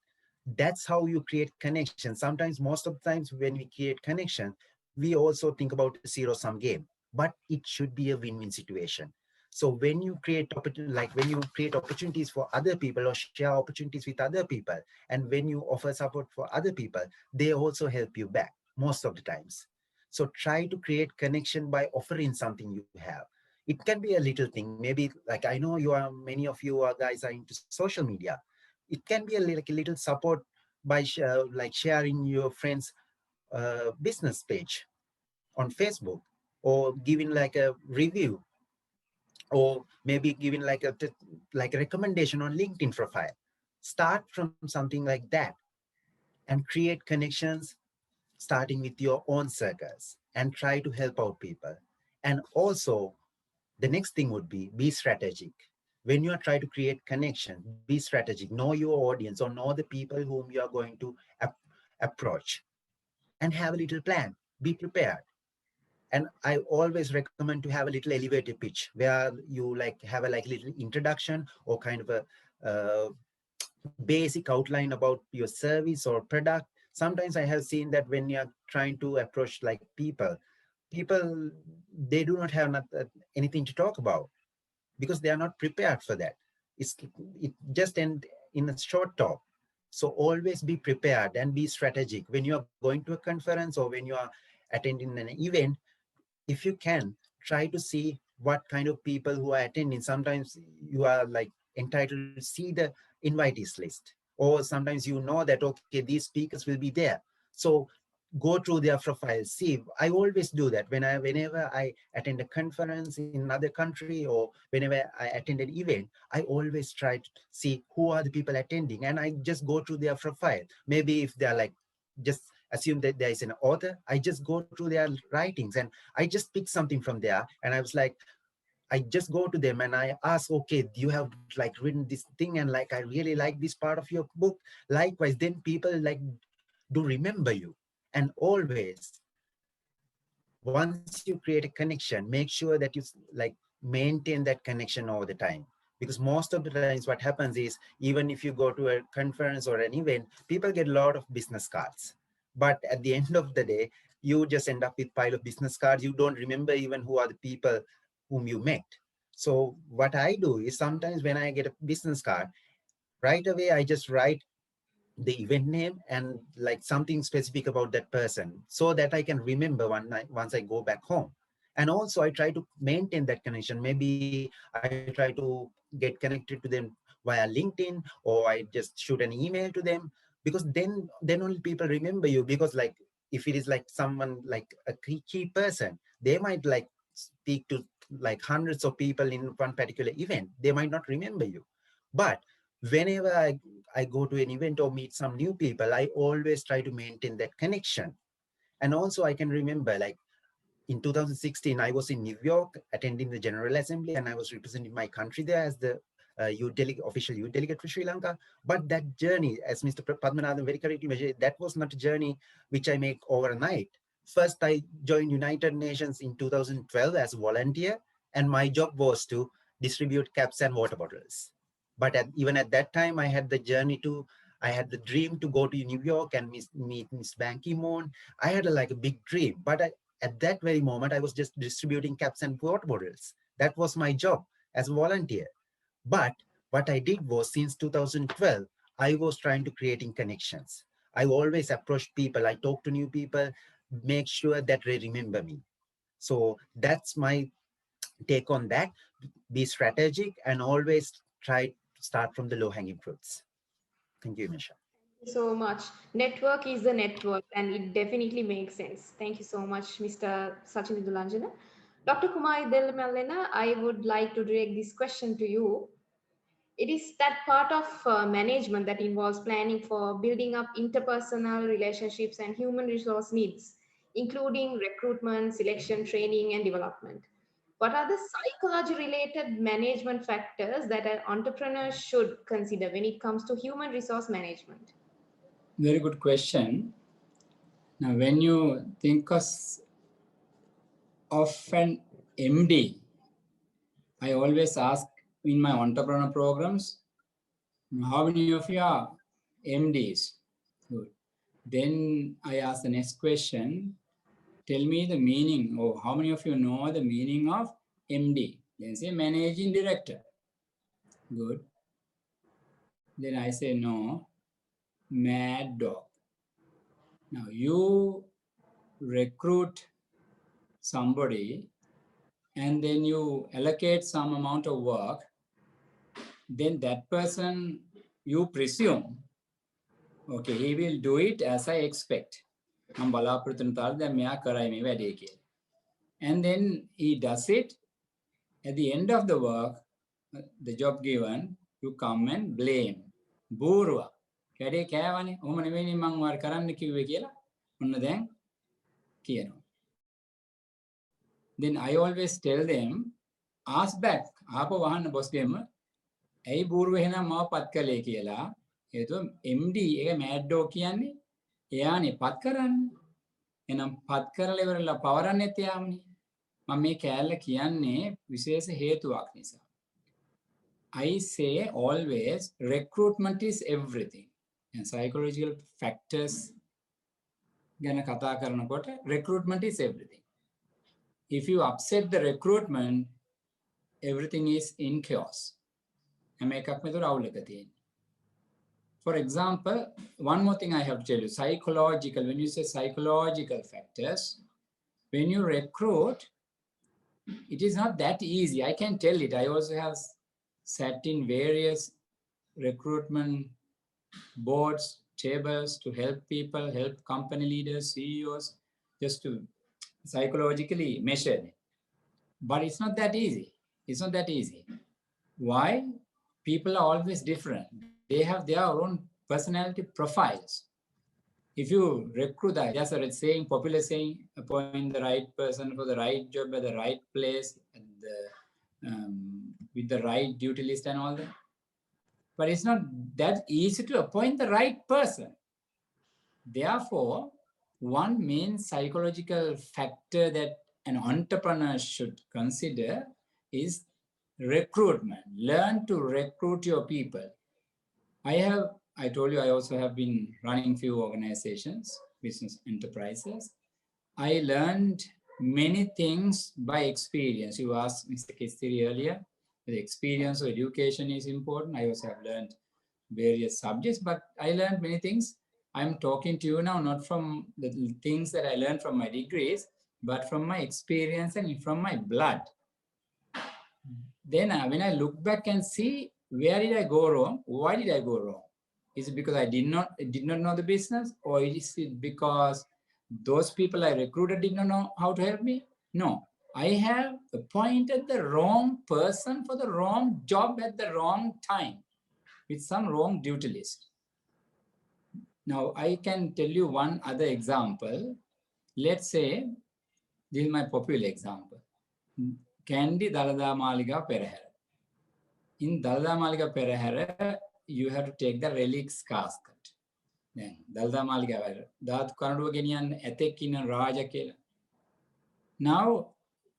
That's how you create connection. Sometimes, most of the times when we create connection, we also think about a zero-sum game, but it should be a win-win situation. So when you create opportunities for other people or share opportunities with other people, and when you offer support for other people, they also help you back most of the times. So try to create connection by offering something you have. It can be a little thing. Maybe like I know many of you guys are into social media. It can be a little support by sharing your friend's business page on Facebook, or giving like a review, or maybe giving like a recommendation on LinkedIn profile. Start from something like that and create connections starting with your own circles and try to help out people. And also the next thing would be strategic. When you are trying to create connection, be strategic. Know your audience or know the people whom you are going to approach and have a little plan. Be prepared. And I always recommend to have a little elevator pitch where you like have a like little introduction or kind of a basic outline about your service or product. Sometimes I have seen that when you're trying to approach like people, they do not have anything to talk about because they are not prepared for that. It just end in a short talk. So always be prepared and be strategic when you are going to a conference or when you are attending an event. If you can, try to see what kind of people who are attending. Sometimes you are like entitled to see the invitees list, or sometimes you know that, okay, these speakers will be there. So go through their profile, see. I always do that whenever I attend a conference in another country or whenever I attend an event, I always try to see who are the people attending, and I just go through their profile. Maybe if they're like, just assume that there is an author, I just go through their writings and I just pick something from there. And I was like, I just go to them and I ask, okay, you have like written this thing and like I really like this part of your book. Likewise, then people like do remember you. And always, once you create a connection, make sure that you like maintain that connection all the time. Because most of the times what happens is, even if you go to a conference or an event, people get a lot of business cards. But at the end of the day, you just end up with a pile of business cards. You don't remember even who are the people whom you met. So what I do is sometimes when I get a business card, right away, I just write the event name and like something specific about that person so that I can remember once I go back home. And also I try to maintain that connection. Maybe I try to get connected to them via LinkedIn, or I just shoot an email to them, because then only people remember you. Because like if it is like someone like a key person, they might like speak to like hundreds of people in one particular event. They might not remember you. But whenever I go to an event or meet some new people, I always try to maintain that connection. And also I can remember like in 2016, I was in New York attending the General Assembly, and I was representing my country there as the official youth delegate for Sri Lanka. But that journey, as Mr. Padmanadan very correctly mentioned, that was not a journey which I make overnight. First, I joined United Nations in 2012 as a volunteer, and my job was to distribute caps and water bottles. But even at that time, I had the dream to go to New York and meet Miss Ban Ki-moon. I had like a big dream, but at that very moment, I was just distributing caps and water bottles. That was my job as a volunteer. But what I did was, since 2012, I was trying to creating connections. I always approached people. I talk to new people, make sure that they remember me. So that's my take on that. Be strategic and always try to start from the low-hanging fruits. Thank you, Misha. Thank you so much. Network is the network, and it definitely makes sense. Thank you so much, Mr. Kithsiri Gunawardhana. Dr. Kuma Iddamallena, I would like to direct this question to you. It is that part of management that involves planning for building up interpersonal relationships and human resource needs, including recruitment, selection, training, and development. What are the psychology-related management factors that an entrepreneur should consider when it comes to human resource management? Very good question. Now, when you think of an MD, I always ask in my entrepreneur programs, how many of you are MDs? Good. Then I ask the next question, tell me the meaning, or how many of you know the meaning of MD? Then say managing director. Good. Then I say no, mad dog. Now you recruit somebody and then you allocate some amount of work, then that person, you presume, okay, he will do it as I expect. And then he does it. At the end of the work, the job given, you come and blame. Burwa. Kade kayavane, omane veni mang war karanne kiwwe kiyala. Onna then kiyano. Then I always tell them, ask back. Aapa wahanna boss game. Ei burwa hena mawa pat kale kiyala. Eto MD eka mad dog kiyanne එයානේ පත් කරන්නේ. එනම් පත් කරලා ඉවරලා පවරන්නෙත් එයාමනේ. මම මේ කෑල්ල කියන්නේ විශේෂ හේතුවක් නිසා. I say always recruitment is everything. And psychological factors ගැන කතා කරනකොට recruitment is everything. If you upset the recruitment, everything is in chaos. හැම එකක්ම ඒතර අවුලක තියෙන්නේ. For example, one more thing I have to tell you, psychological, when you say psychological factors, when you recruit, it is not that easy. I can tell it. I also have sat in various recruitment boards, tables to help people, help company leaders, CEOs, just to psychologically measure it. But it's not that easy. It's not that easy. Why? People are always different. They have their own personality profiles. If you recruit that, that's a saying, popular saying, appoint the right person for the right job at the right place, and with the right duty list and all that. But it's not that easy to appoint the right person. Therefore, one main psychological factor that an entrepreneur should consider is recruitment. Learn to recruit your people. I told you I also have been running few organizations, business enterprises. I learned many things by experience. You asked Mr. Kithsiri earlier, the experience of education is important. I also have learned various subjects, but I learned many things. I'm talking to you now, not from the things that I learned from my degrees, but from my experience and from my blood. Then when I look back and see, where did I go wrong? Why did I go wrong? Is it because I did not know the business, or is it because those people I recruited did not know how to help me? No, I have appointed the wrong person for the wrong job at the wrong time with some wrong duty list. Now, I can tell you one other example. Let's say, this is my popular example. Candy Dalada Maliga Perahera. In Dalada Maliga Perahera, you have to take the relics casket. Then Dalada Maliga Dad Kanadu Genian Etekin and Raja Kela. Now,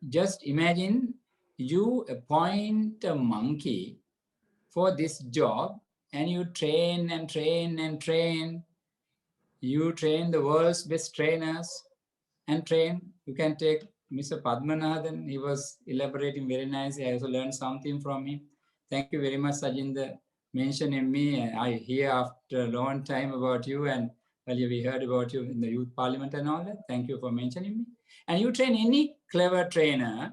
just imagine you appoint a monkey for this job and you train and train and train. You train the world's best trainers and train. You can take Mr. Padmanadan. He was elaborating very nicely. I also learned something from him. Thank you very much, Sajinda, mentioning me. I hear after a long time about you, and earlier we heard about you in the youth parliament and all that. Thank you for mentioning me. And you train any clever trainer,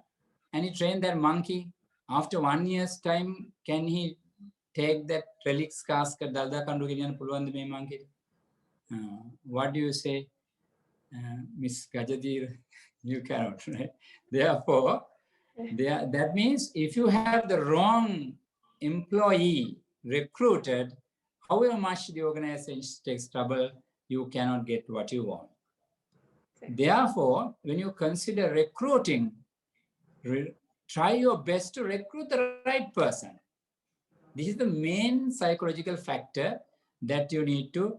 and you train that monkey. After 1 year's time, can he take that relics casket? Dalda kandu geniyan puluwan me monkey. What do you say, Miss Gajadir? You cannot, right? Therefore, that means if you have the wrong employee recruited, however much the organization takes trouble, you cannot get what you want. Therefore, when you consider recruiting, try your best to recruit the right person. This is the main psychological factor that you need to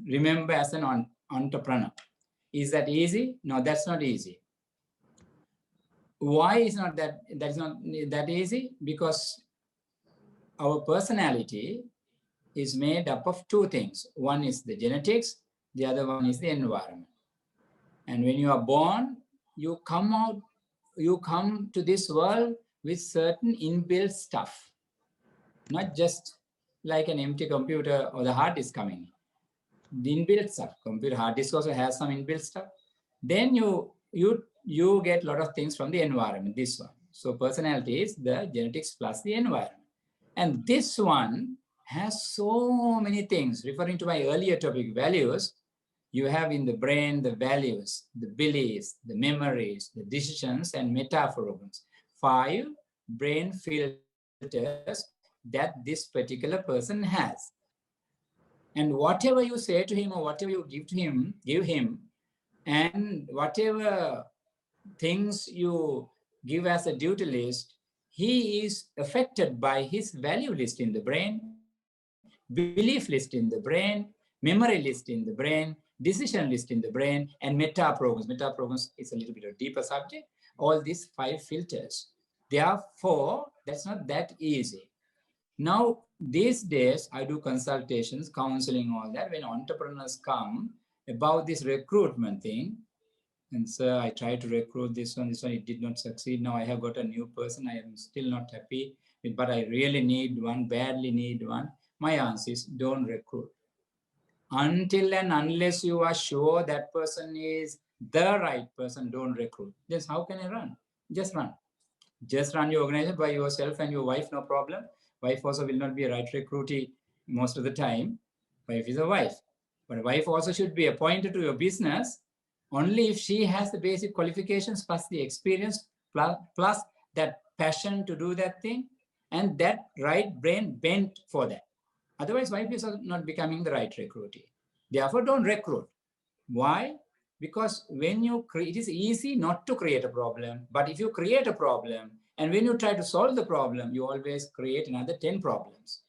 remember as an entrepreneur. Is that easy? No, that's not easy. Why is not that's not that easy? Because our personality is made up of two things. One is the genetics, the other one is the environment. And when you are born, you come to this world with certain inbuilt stuff, not just like an empty computer or the hard disk coming in. The inbuilt stuff, computer hard disk also has some inbuilt stuff. Then you get a lot of things from the environment, this one. So personality is the genetics plus the environment. And this one has so many things. Referring to my earlier topic, values, you have in the brain the values, the beliefs, the memories, the decisions, and metaphors. 5 brain filters that this particular person has. And whatever you say to him or whatever you give him, and whatever things you give as a duty list, he is affected by his value list in the brain, belief list in the brain, memory list in the brain, decision list in the brain, and meta programs. Meta programs is a little bit of deeper subject. All these 5 filters. Therefore, that's not that easy. Now, these days, I do consultations, counseling, all that. When entrepreneurs come about this recruitment thing, and sir, I tried to recruit this one, it did not succeed. Now I have got a new person. I am still not happy with, but I really need one, badly need one. My answer is don't recruit. Until and unless you are sure that person is the right person, don't recruit. Then how can I run? Just run. Just run your organization by yourself and your wife, no problem. Wife also will not be a right recruitee most of the time. Wife is a wife. But a wife also should be appointed to your business only if she has the basic qualifications plus the experience plus that passion to do that thing and that right brain bent for that. Otherwise, wife is not becoming the right recruitee. Therefore, don't recruit. Why? Because when you create, it is easy not to create a problem. But if you create a problem, and when you try to solve the problem, you always create another 10 problems.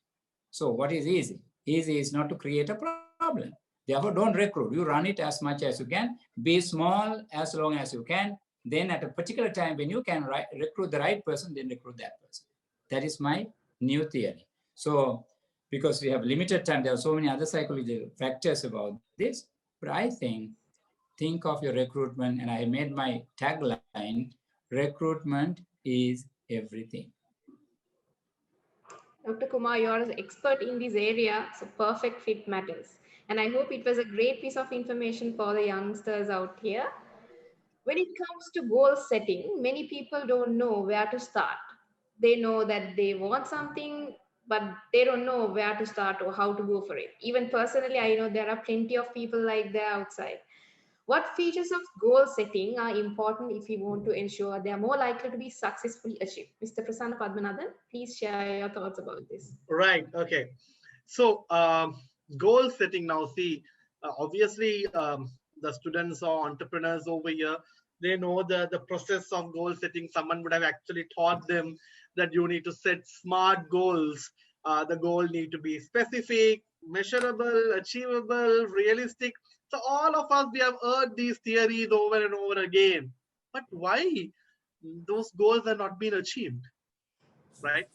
So what is easy? Easy is not to create a problem. Therefore, don't recruit. You run it as much as you can. Be small as long as you can. Then at a particular time, when you can recruit the right person, then recruit that person. That is my new theory. So because we have limited time, there are so many other psychological factors about this. But I think of your recruitment, and I made my tagline, recruitment is everything. Dr. Kumar, you're an expert in this area, so perfect fit matters. And I hope it was a great piece of information for the youngsters out here. When it comes to goal setting, many people don't know where to start. They know that they want something, but they don't know where to start or how to go for it. Even personally, I know there are plenty of people like that outside. What features of goal setting are important if you want to ensure they are more likely to be successfully achieved? Mr. Prasanna Padmanadan, please share your thoughts about this. Right. Okay. So goal setting now, see, obviously the students or entrepreneurs over here, they know the process of goal setting. Someone would have actually taught them that you need to set smart goals. The goal need to be specific, measurable, achievable, realistic. So all of us, we have heard these theories over and over again. But why those goals are not being achieved, right?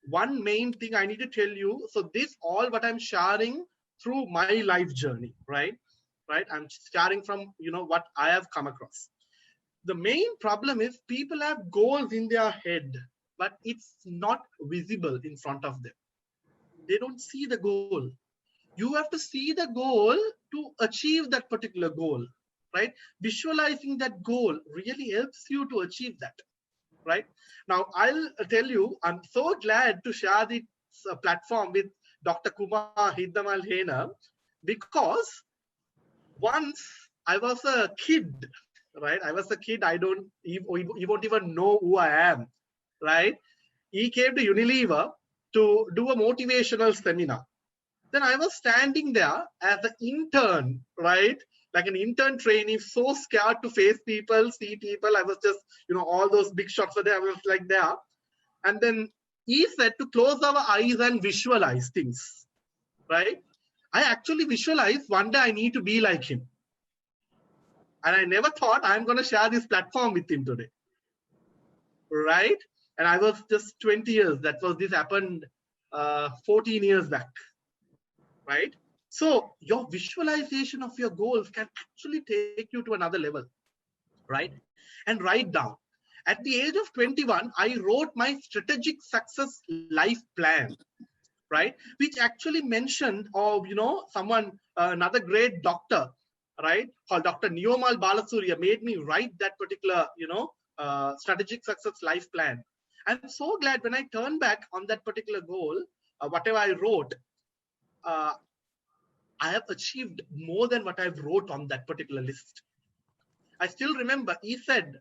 One main thing I need to tell you, so this all what I'm sharing through my life journey, right? I'm sharing from, what I have come across. The main problem is people have goals in their head, but it's not visible in front of them. They don't see the goal. You have to see the goal to achieve that particular goal, right? Visualizing that goal really helps you to achieve that, right? Now, I'll tell you, I'm so glad to share this platform with Dr. Kuma Iddamallena because once I was a kid, right? I was a kid, you won't even know who I am, right? He came to Unilever to do a motivational seminar. Then I was standing there as an intern, right? Like an intern trainee, so scared to face people, see people. I was just, all those big shots were there. I was like there. And then he said to close our eyes and visualize things, right? I actually visualized one day I need to be like him. And I never thought I'm going to share this platform with him today, right? And I was just 20 years. This happened 14 years back, right? So your visualization of your goals can actually take you to another level, right? And write down. At the age of 21, I wrote my strategic success life plan, right? Which actually mentioned, another great doctor, right? Called Dr. Neomal Balasurya made me write that particular, strategic success life plan. I'm so glad when I turn back on that particular goal, whatever I wrote, I have achieved more than what I've wrote on that particular list. I still remember he said,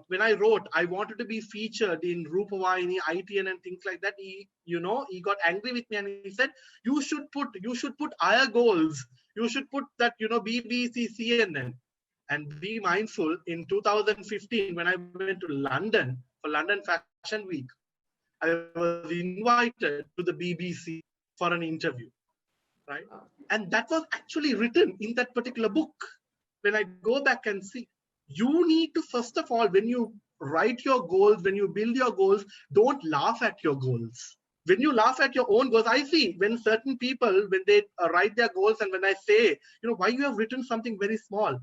when I wrote, I wanted to be featured in Rupavahini, ITN and things like that. He got angry with me and he said, you should put higher goals. You should put that, BBC, CNN. And be mindful, in 2015, when I went to London for London Fashion Week, I was invited to the BBC for an interview. right? And that was actually written in that particular book. When I go back and see, you need to, first of all, when you write your goals, when you build your goals, don't laugh at your goals. When you laugh at your own goals, I see when certain people, when they write their goals, and when I say, why you have written something very small,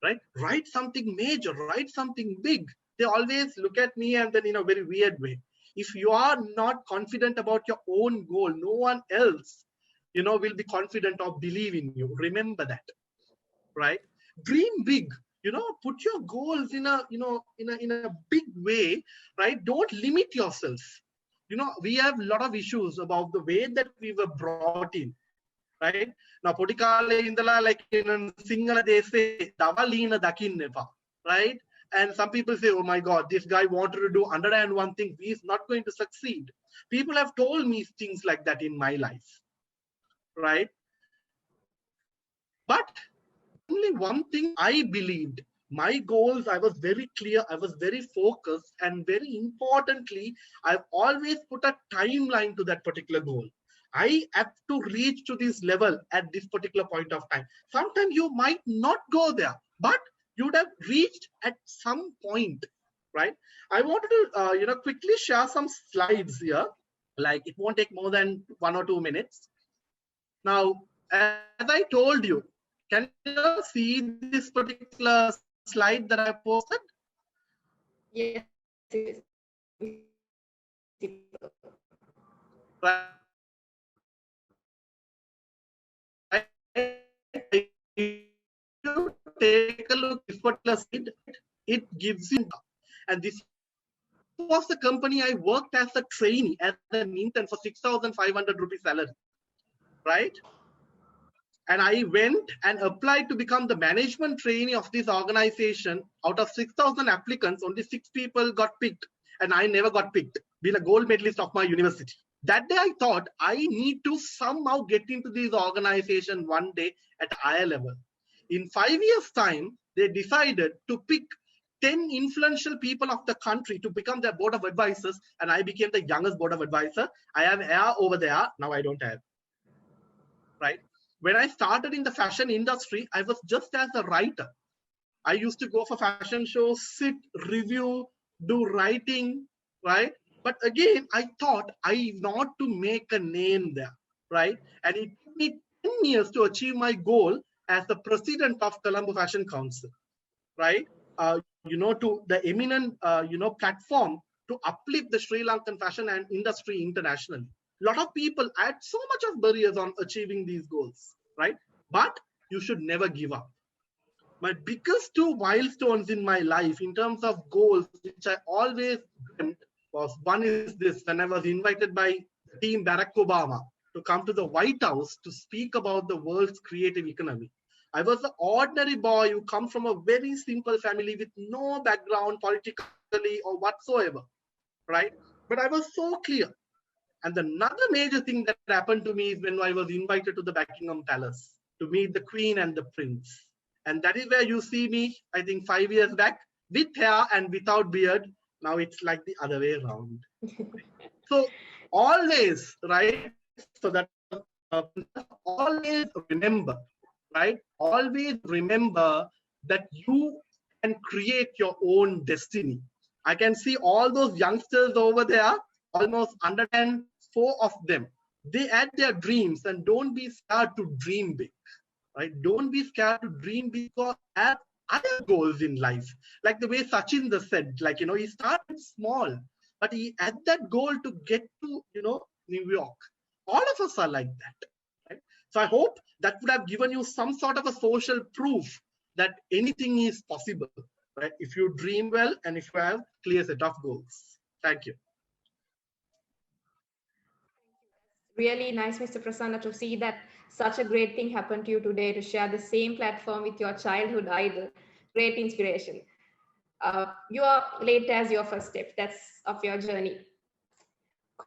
right? Write something major, write something big. They always look at me and then in a very weird way. If you are not confident about your own goal, no one else, will be confident or believe in you. Remember that, right? Dream big. Put your goals in a big way, right? Don't limit yourself. We have a lot of issues about the way that we were brought in, right? Now, Potikale indala, like in Sinhala, they say, Davalina dakinnepa, right? And some people say, oh my God, this guy wanted to do 101 things. He's not going to succeed. People have told me things like that in my life, right? But only one thing I believed. My goals, I was very clear, I was very focused, and very importantly, I've always put a timeline to that particular goal. I have to reach to this level at this particular point of time. Sometimes you might not go there, but you would have reached at some point, right? I wanted to, quickly share some slides here. Like, it won't take more than 1 or 2 minutes. Now, as I told you, can you see this particular slide that I posted? Yes. Right. You take a look at this particular slide, it gives you, and this was the company I worked as a trainee, as an intern for 6,500 rupees salary, right? And I went and applied to become the management trainee of this organization. Out of 6,000 applicants, only 6 people got picked. And I never got picked, being a gold medalist of my university. That day I thought I need to somehow get into this organization one day at higher level. In 5 years' time, they decided to pick 10 influential people of the country to become their board of advisors. And I became the youngest board of advisor. I have hair over there. Now I don't have, right? When I started in the fashion industry, I was just as a writer. I used to go for fashion shows, sit, review, do writing, right? But again, I thought I want to make a name there, right? And it took me 10 years to achieve my goal as the president of Colombo Fashion Council, right? To the eminent, platform to uplift the Sri Lankan fashion and industry internationally. A lot of people had so much of barriers on achieving these goals, right? But you should never give up. My biggest 2 milestones in my life in terms of goals, which I always dreamt, was one is this: when I was invited by Team Barack Obama to come to the White House to speak about the world's creative economy. I was an ordinary boy who comes from a very simple family with no background politically or whatsoever, right? But I was so clear. And another major thing that happened to me is when I was invited to the Buckingham Palace to meet the Queen and the Prince. And that is where you see me, I think 5 years back, with hair and without beard. Now it's like the other way around. So always, right? So that always remember, right? Always remember that you can create your own destiny. I can see all those youngsters over there, almost 104 of them. They had their dreams, and don't be scared to dream big, right? Don't be scared to dream big or have other goals in life. Like the way Sachin said, he started small, but he had that goal to get to, New York. All of us are like that, right? So I hope that would have given you some sort of a social proof that anything is possible, right? If you dream well and if you have clear set of goals. Thank you. Really nice, Mr. Prasanna, to see that such a great thing happened to you today, to share the same platform with your childhood idol. Great inspiration. Your late as your first step, that's of your journey.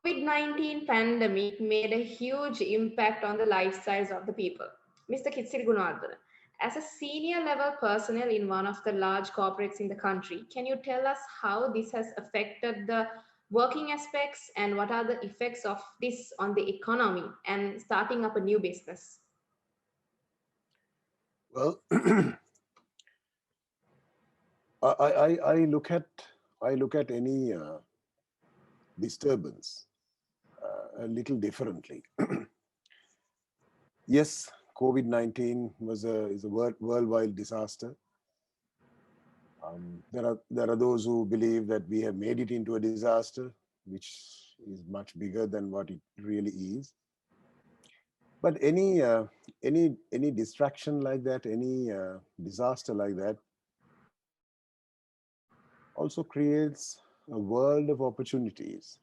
COVID-19 pandemic made a huge impact on the lifestyles of the people. Mr. Kithsiri Gunawardhana, as a senior level personnel in one of the large corporates in the country, can you tell us how this has affected the working aspects and what are the effects of this on the economy and starting up a new business? Well, I look at any disturbance a little differently. Yes, COVID-19 is a worldwide disaster. There are those who believe that we have made it into a disaster, which is much bigger than what it really is. But any distraction like that, any disaster like that, also creates a world of opportunities.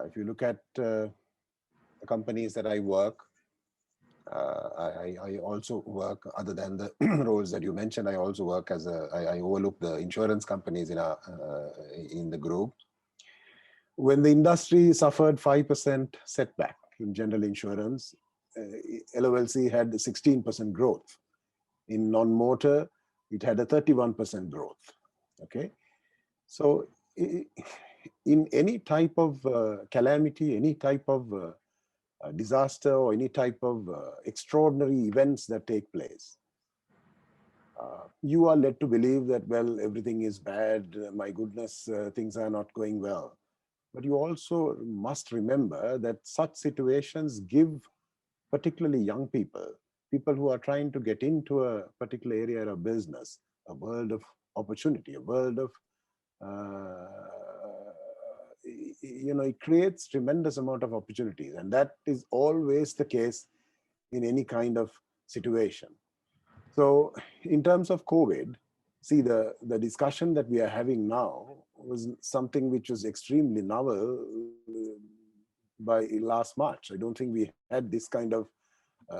If you look at the companies that I work, I also work, other than the roles that you mentioned, I also work as I overlook the insurance companies in the group. When the industry suffered 5% setback in general insurance, LOLC had 16% growth. In non-motor, it had a 31% growth. Okay, so in any type of calamity, any type of disaster, or any type of extraordinary events that take place, you are led to believe that, well, everything is bad, my goodness, things are not going well. But you also must remember that such situations give particularly young people, people who are trying to get into a particular area of business, a world of opportunity, a world of, it creates tremendous amount of opportunities. And that is always the case in any kind of situation. So in terms of COVID, see, the discussion that we are having now was something which was extremely novel by last March. I don't think we had this kind of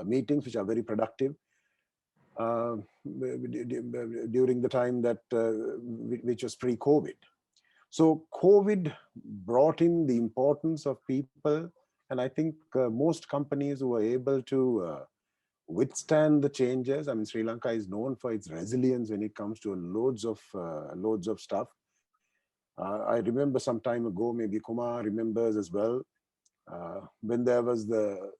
meetings, which are very productive during the time that which was pre-COVID. So COVID brought in the importance of people, and I think most companies who were able to withstand the changes. I mean, Sri Lanka is known for its resilience when it comes to loads of stuff. I remember some time ago, maybe Kuma remembers as well, when there was the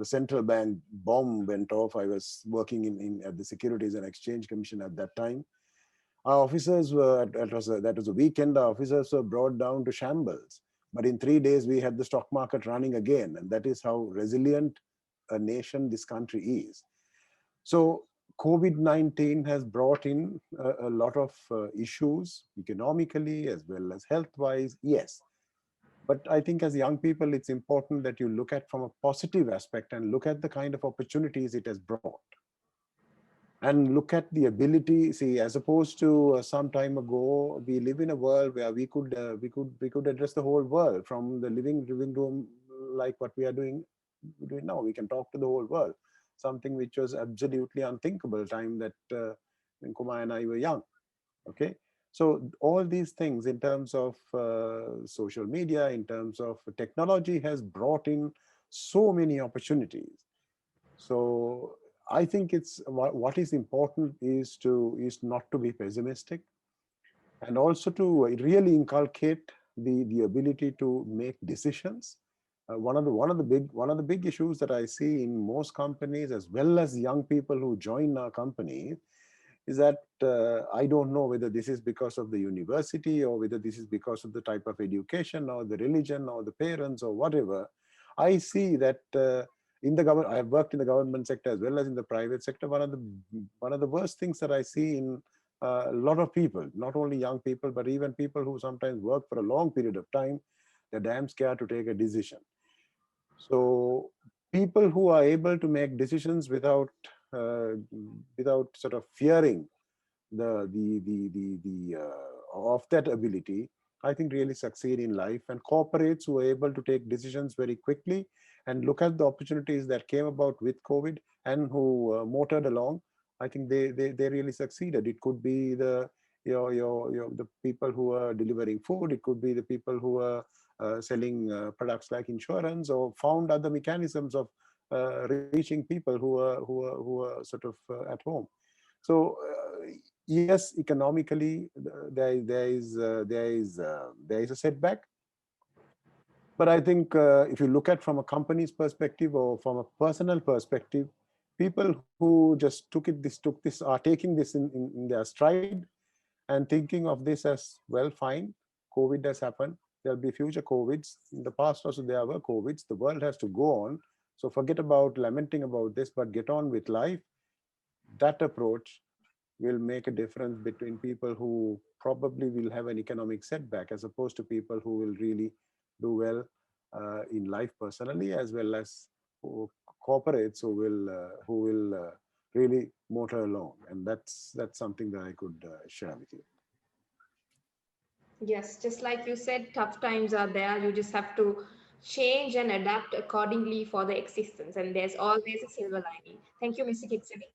central bank bomb went off. I was working at the Securities and Exchange Commission at that time. Our officers were, that was a weekend, our officers were brought down to shambles. But in 3 days, we had the stock market running again. And that is how resilient a nation this country is. So COVID-19 has brought in a lot of issues economically as well as health-wise, yes. But I think as young people, it's important that you look at from a positive aspect and look at the kind of opportunities it has brought. And look at the ability, see, as opposed to some time ago, we live in a world where we could address the whole world from the living room, like what we are doing now. We can talk to the whole world, something which was absolutely unthinkable time that when Kuma and I were young. Okay, so all these things in terms of social media, in terms of technology, has brought in so many opportunities. So I think it's what is important is not to be pessimistic, and also to really inculcate the ability to make decisions. One of the big issues that I see in most companies, as well as young people who join our company, is that I don't know whether this is because of the university or whether this is because of the type of education or the religion or the parents or whatever. I see that in the government, I have worked in the government sector as well as in the private sector. One of the worst things that I see in a lot of people, not only young people, but even people who sometimes work for a long period of time, they're damn scared to take a decision. So people who are able to make decisions without sort of fearing of that ability, I think really succeed in life. And corporates who are able to take decisions very quickly and look at the opportunities that came about with COVID and who motored along, I think they really succeeded. It could be the people who are delivering food. It could be the people who are selling products like insurance, or found other mechanisms of reaching people who are sort of at home. So yes, economically there is a setback. But I think if you look at from a company's perspective or from a personal perspective, people who just took this, are taking this in their stride and thinking of this as, well, fine, COVID has happened. There'll be future COVIDs. In the past also there were COVIDs. The world has to go on. So forget about lamenting about this, but get on with life. That approach will make a difference between people who probably will have an economic setback as opposed to people who will really do well in life personally, as well as corporates who will really motor along. And that's something that I could share with you. Yes, just like you said, tough times are there. You just have to change and adapt accordingly for the existence. And there's always a silver lining. Thank you, Mr. Kithsiri.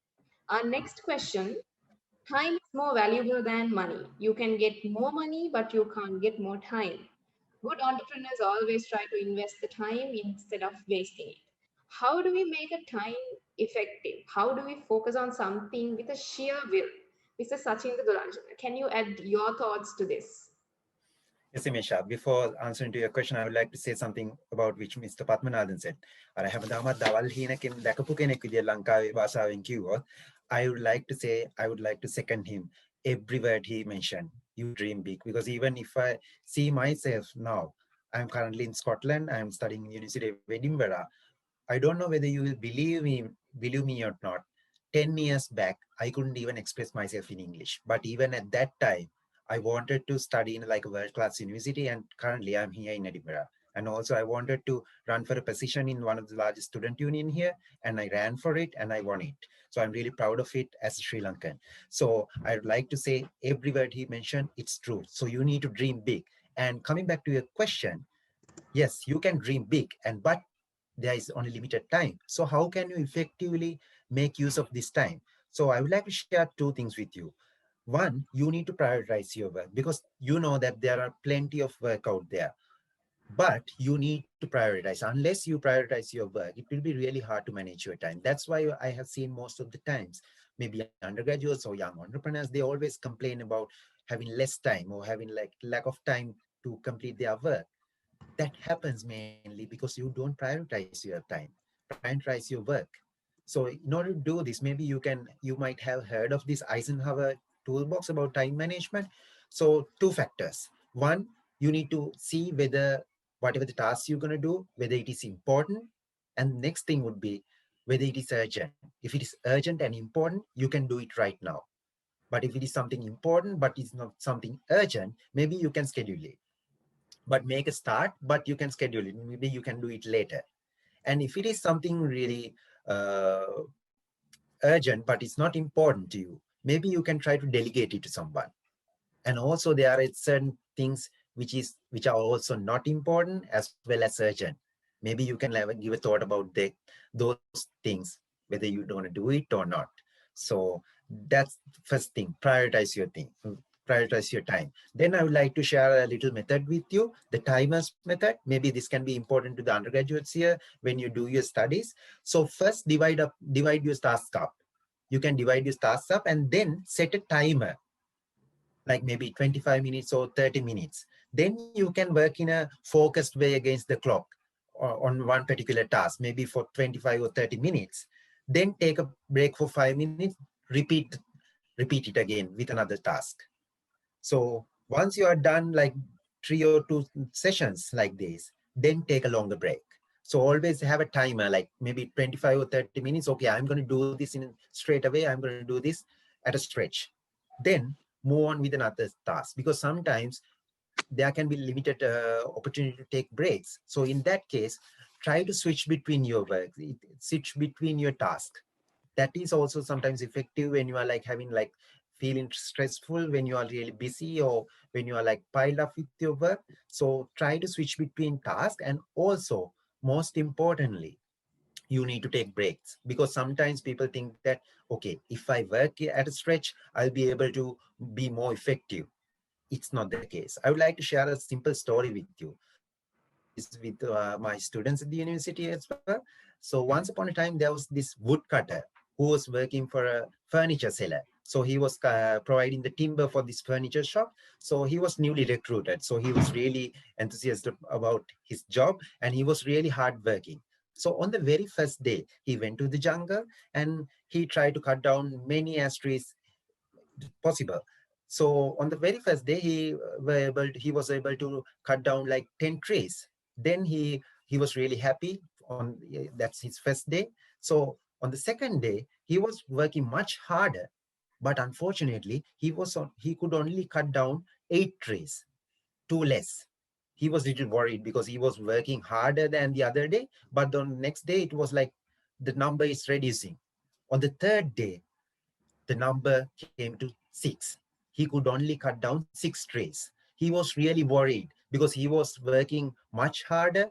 Our next question: time is more valuable than money. You can get more money, but you can't get more time. Good entrepreneurs always try to invest the time instead of wasting it. How do we make a time effective? How do we focus on something with a sheer will? Mr. Sachin Gunawardhana, can you add your thoughts to this? Yes, Imesha, before answering to your question, I would like to say something about which Mr. Padmanadan said. I would like to say, I would like to second him. Every word he mentioned, you dream big. Because even if I see myself now, I'm currently in Scotland, I'm studying University of Edinburgh. I don't know whether you will believe me or not. 10 years back, I couldn't even express myself in English. But even at that time, I wanted to study in like a world-class university, and currently I'm here in Edinburgh. And also I wanted to run for a position in one of the largest student union here, and I ran for it and I won it. So I'm really proud of it as a Sri Lankan. So I'd like to say every word he mentioned, it's true. So you need to dream big. And coming back to your question, yes, you can dream big, but there is only limited time. So how can you effectively make use of this time? So I would like to share two things with you. One, you need to prioritize your work because you know that there are plenty of work out there, but you need to prioritize. Unless you prioritize your work, it will be really hard to manage your time. That's why I have seen most of the times, maybe undergraduates or young entrepreneurs, they always complain about having less time or having like lack of time to complete their work. That happens mainly because you don't prioritize your time, prioritize your work. So in order to do this, maybe you might have heard of this Eisenhower toolbox about time management. So two factors. One, you need to see whether whatever the task you're going to do, whether it is important. And next thing would be whether it is urgent. If it is urgent and important, you can do it right now. But if it is something important, but it's not something urgent, maybe you can schedule it. But make a start, but you can schedule it. Maybe you can do it later. And if it is something really urgent, but it's not important to you, maybe you can try to delegate it to someone. And also there are certain things which are also not important as well as urgent. Maybe you can give a thought about those things, whether you don't do it or not. So that's the first thing, prioritize your time. Then I would like to share a little method with you, the timers method. Maybe this can be important to the undergraduates here when you do your studies. So first divide your tasks up. You can divide your tasks up and then set a timer, like maybe 25 minutes or 30 minutes. Then you can work in a focused way against the clock or on one particular task, maybe for 25 or 30 minutes. Then take a break for 5 minutes, repeat it again with another task. So once you are done like 3 or 2 sessions like this, then take a longer break. So always have a timer, like maybe 25 or 30 minutes. Okay, I'm going to do this in straight away. I'm going to do this at a stretch. Then move on with another task, because sometimes there can be limited opportunity to take breaks. So in that case, try to switch between your work, switch between your tasks. That is also sometimes effective when you are like having like feeling stressful, when you are really busy, or when you are like piled up with your work. So try to switch between tasks. And also, most importantly, you need to take breaks, because sometimes people think that, okay, if I work at a stretch, I'll be able to be more effective. It's not the case. I would like to share a simple story with you. So I do this with my students at the university as well. So once upon a time, there was this woodcutter who was working for a furniture seller. So he was providing the timber for this furniture shop. So he was newly recruited. So he was really enthusiastic about his job, and he was really hardworking. So on the very first day, he went to the jungle and he tried to cut down many ash trees possible. So on the very first day, he was able to cut down like 10 trees. Then he was really happy. That's his first day. So on the second day, he was working much harder, but unfortunately, he could only cut down 8 trees, 2 less. He was a little worried because he was working harder than the other day, but on the next day, it was like the number is reducing. On the third day, the number came to 6. He could only cut down 6 trees. He was really worried because he was working much harder,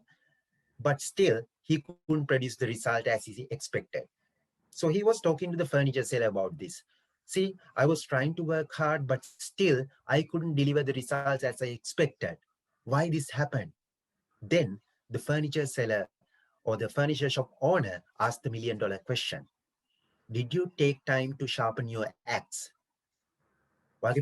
but still he couldn't produce the result as he expected. So he was talking to the furniture seller about this. See, I was trying to work hard, but still I couldn't deliver the results as I expected. Why this happened? Then the furniture seller or the furniture shop owner asked the $1 million question. Did you take time to sharpen your axe? That's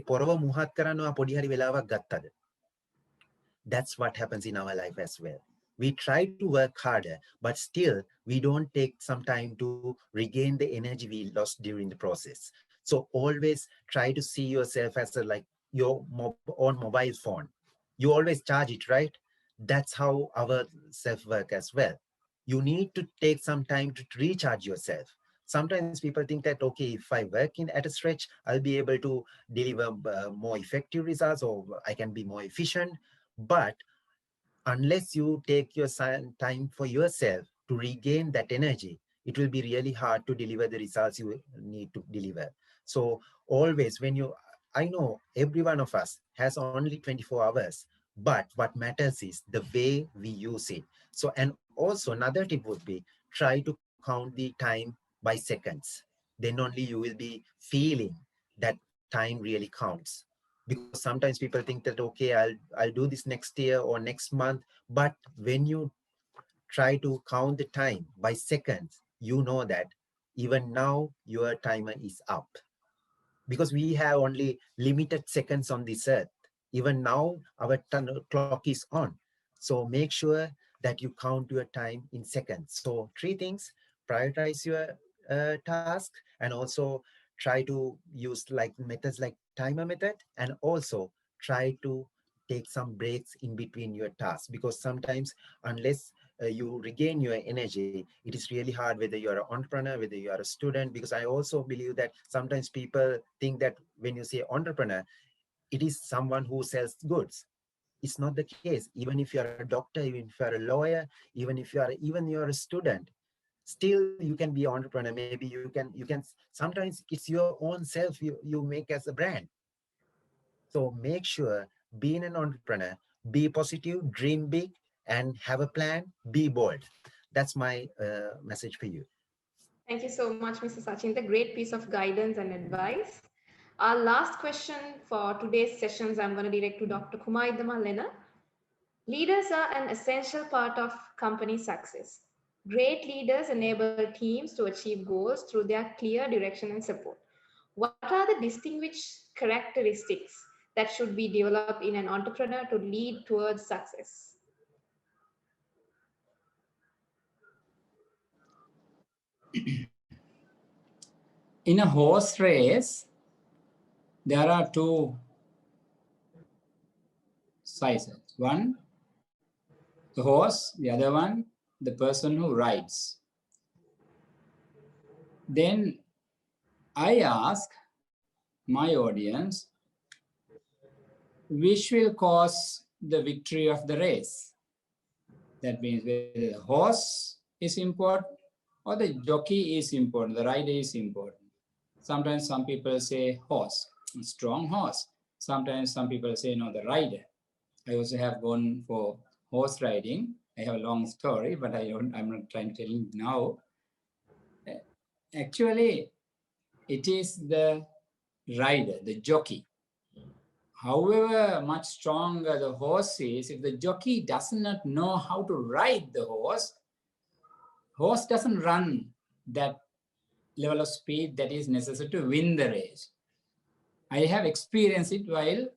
what happens in our life as well. We try to work harder, but still we don't take some time to regain the energy we lost during the process. So always try to see yourself as like your own mobile phone. You always charge it, right? That's how our self-work as well. You need to take some time to recharge yourself. Sometimes people think that, okay, if I work at a stretch, I'll be able to deliver more effective results, or I can be more efficient. But unless you take your time for yourself to regain that energy, it will be really hard to deliver the results you need to deliver. So always I know every one of us has only 24 hours, but what matters is the way we use it. So, and also another tip would be try to count the time by seconds. Then only you will be feeling that time really counts. Because sometimes people think that, okay, I'll do this next year or next month. But when you try to count the time by seconds, you know that even now your timer is up. Because we have only limited seconds on this earth. Even now our clock is on. So make sure that you count your time in seconds. So 3 things: prioritize your task, and also try to use like methods like timer method, and also try to take some breaks in between your tasks, because sometimes unless you regain your energy, it is really hard, whether you're an entrepreneur, whether you are a student. Because I also believe that sometimes people think that when you say entrepreneur, it is someone who sells goods. It's not the case. Even if you're a doctor, even if you're a lawyer, even if you're a student, still you can be an entrepreneur. Maybe you can sometimes it's your own self you make as a brand. So make sure, being an entrepreneur, be positive, dream big, and have a plan, be bold. That's my message for you. Thank you so much, Mr. Sachin. A great piece of guidance and advice. Our last question for today's sessions, I'm going to direct to Dr. Kuma Iddamallena. Leaders are an essential part of company success. Great leaders enable teams to achieve goals through their clear direction and support. What are the distinguished characteristics that should be developed in an entrepreneur to lead towards success? In a horse race, there are 2 sizes. One, the horse; the other one, the person who rides. Then I ask my audience, which will cause the victory of the race? That means whether the horse is important or the jockey is important, the rider is important. Sometimes some people say horse, a strong horse. Sometimes some people say, no, the rider. I also have gone for horse riding. I have a long story, but I'm not trying to tell you now. Actually, it is the rider, the jockey. However much stronger the horse is, if the jockey does not know how to ride the horse doesn't run that level of speed that is necessary to win the race. I have experienced it while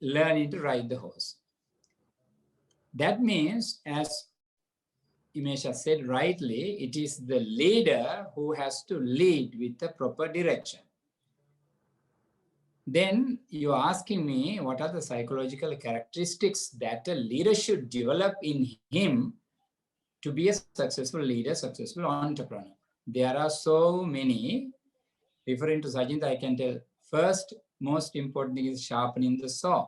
learning to ride the horse. That means as Imesha said rightly, it is the leader who has to lead with the proper direction. Then you're asking me what are the psychological characteristics that a leader should develop in him to be a successful leader, successful entrepreneur. There are so many. Referring to Sajinda, I can tell first most important thing is sharpening the saw.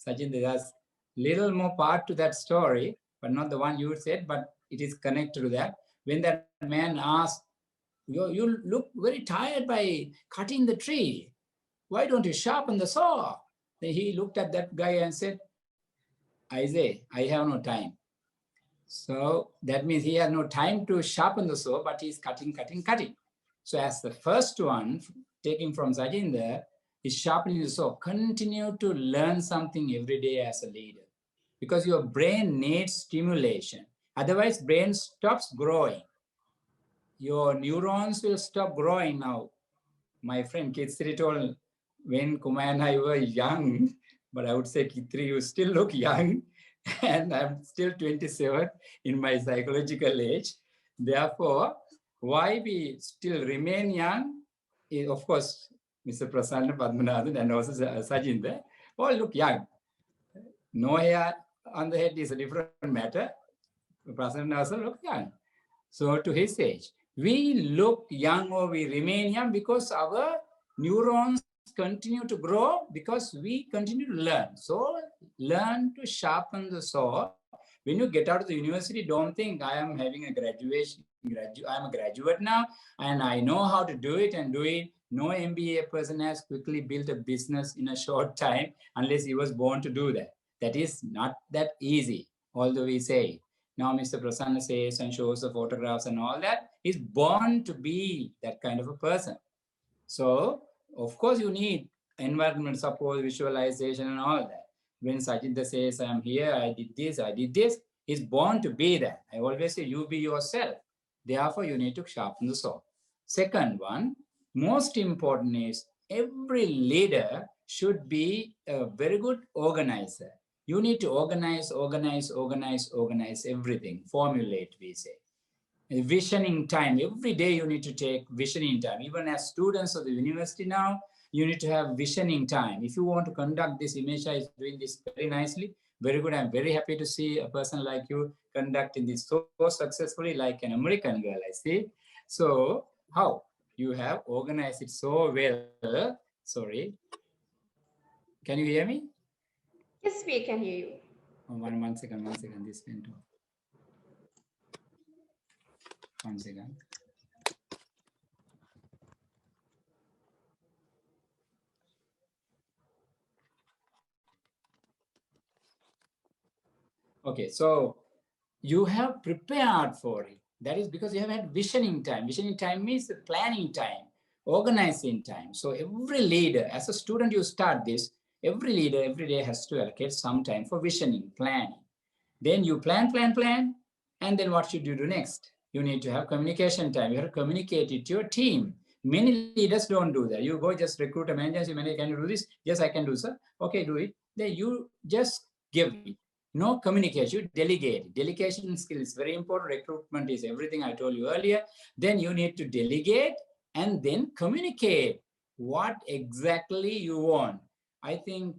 Sajinda, there's little more part to that story, but not the one you said, but it is connected to that. When that man asked, you look very tired by cutting the tree. Why don't you sharpen the saw? Then he looked at that guy and said, Isaiah, I have no time. So that means he has no time to sharpen the saw, but he's cutting. So as the first one, taking from Sajinda, is sharpening the saw. Continue to learn something every day as a leader, because your brain needs stimulation. Otherwise, brain stops growing. Your neurons will stop growing now. My friend Kithsiri told, when Kuma and I were young, but I would say, Kithsiri, you still look young, and I'm still 27 in my psychological age. Therefore, why we still remain young is, of course, Mr. Prasanna Padmanadan and also Sajinda, all look young. No hair on the head is a different matter. Prasanna also look young. So to his age, we look young or we remain young because our neurons continue to grow, because we continue to learn. So learn to sharpen the saw. When you get out of the university, don't think I am having a graduation. I'm a graduate now and I know how to do it and do it. No MBA person has quickly built a business in a short time unless he was born to do that. That is not that easy, although we say. Now Mr. Prasanna says and shows the photographs and all that. He's born to be that kind of a person. So, of course, you need environment support, visualization and all that. When Sajinda says, I'm here, I did this, he's born to be that. I always say, you be yourself. Therefore, you need to sharpen the saw. Second one, most important is every leader should be a very good organizer. You need to organize everything, formulate, we say. Visioning time, every day you need to take visioning time. Even as students of the university now, you need to have visioning time. If you want to conduct this, Imesha is doing this very nicely, very good. I'm very happy to see a person like you conducting this so successfully, like an American girl, I see. So how? You have organized it so well. Sorry. Can you hear me? Yes, we can hear you. Oh, one second, this went off. 1 second. Okay, so you have prepared for it. That is because you have had visioning time. Visioning time means planning time, organizing time. So every leader, as a student, you start this. Every leader every day has to allocate some time for visioning, planning. Then you plan, and then what should you do next? You need to have communication time. You have to communicate it to your team. Many leaders don't do that. You go just recruit a manager, manager, can you do this? Yes, I can do, sir. Okay, do it. Then you just give it. No communication, you delegate. Delegation skill is very important. Recruitment is everything I told you earlier. Then you need to delegate and then communicate what exactly you want. I think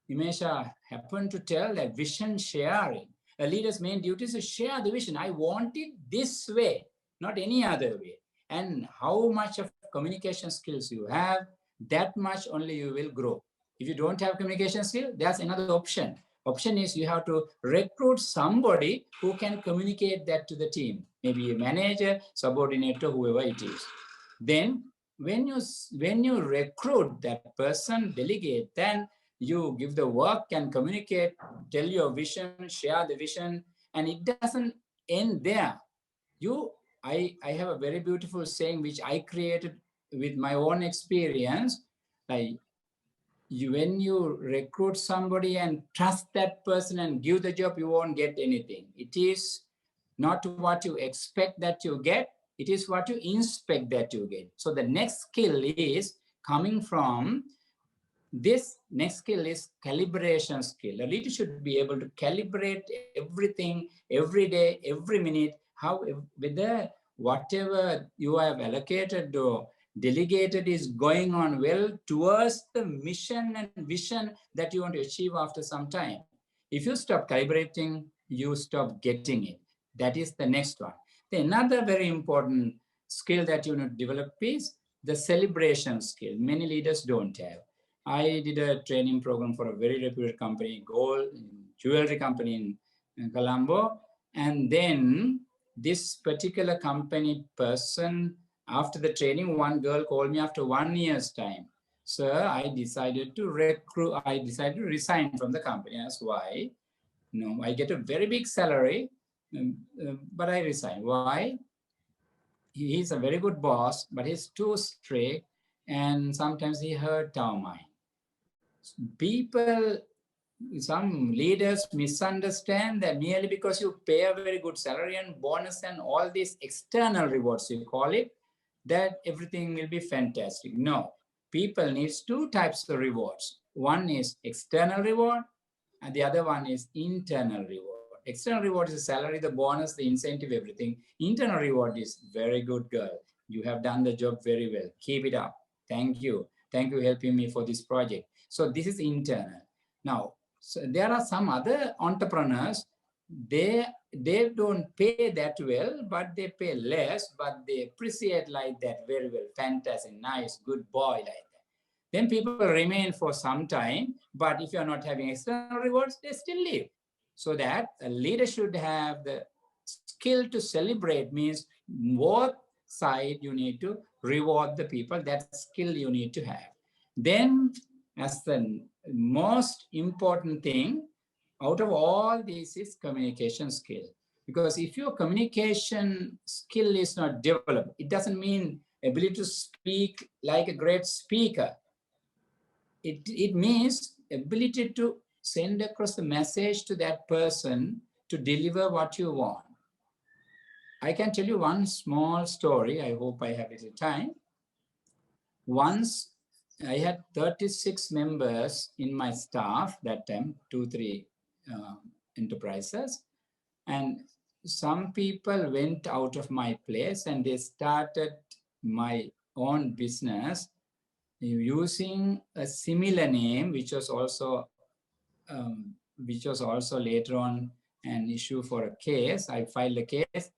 Imesha happened to tell that vision sharing. A leader's main duty is to share the vision. I want it this way, not any other way. And how much of communication skills you have, that much only you will grow. If you don't have communication skill, there's another option. Option is you have to recruit somebody who can communicate that to the team. Maybe a manager, subordinator, whoever it is. Then when you recruit that person, delegate, then you give the work and communicate, tell your vision, share the vision, and it doesn't end there. I have a very beautiful saying which I created with my own experience. When you recruit somebody and trust that person and give the job, you won't get anything. It is not what you expect that you get, it is what you inspect that you get. So the next skill is coming from this. Next skill is calibration skill. A leader should be able to calibrate everything, every day, every minute, how, whether whatever you have allocated or delegated is going on well towards the mission and vision that you want to achieve after some time. If you stop calibrating, you stop getting it. That is the next one. Then another very important skill that you need to develop is the celebration skill. Many leaders don't have. I did a training program for a very reputed company, gold jewelry company in Colombo. And then this particular company person, after the training, one girl called me after 1 year's time. Sir, I decided to resign from the company. That's why. No, I get a very big salary, but I resign. Why? He's a very good boss, but he's too strict, and sometimes he hurt our mind. People, some leaders misunderstand that merely because you pay a very good salary and bonus and all these external rewards, you call it, that everything will be fantastic. No, people needs two types of rewards. One is external reward, and the other one is internal reward. External reward is the salary, the bonus, the incentive, everything. Internal reward is very good girl. You have done the job very well. Keep it up. Thank you. Thank you for helping me for this project. So this is internal. Now, so there are some other entrepreneurs, they don't pay that well, but they pay less, but they appreciate like that very well. Fantastic, nice, good boy like that. Then people remain for some time, but if you're not having external rewards, they still leave. So that a leader should have the skill to celebrate, means both sides you need to reward the people. That skill you need to have. Then as the most important thing out of all this is communication skill. Because if your communication skill is not developed, it doesn't mean ability to speak like a great speaker. It means ability to send across the message to that person to deliver what you want. I can tell you one small story. I hope I have little time. Once I had 36 members in my staff that time, 2-3 enterprises. And some people went out of my place and they started my own business using a similar name, which was also later on an issue for a case. I filed a case.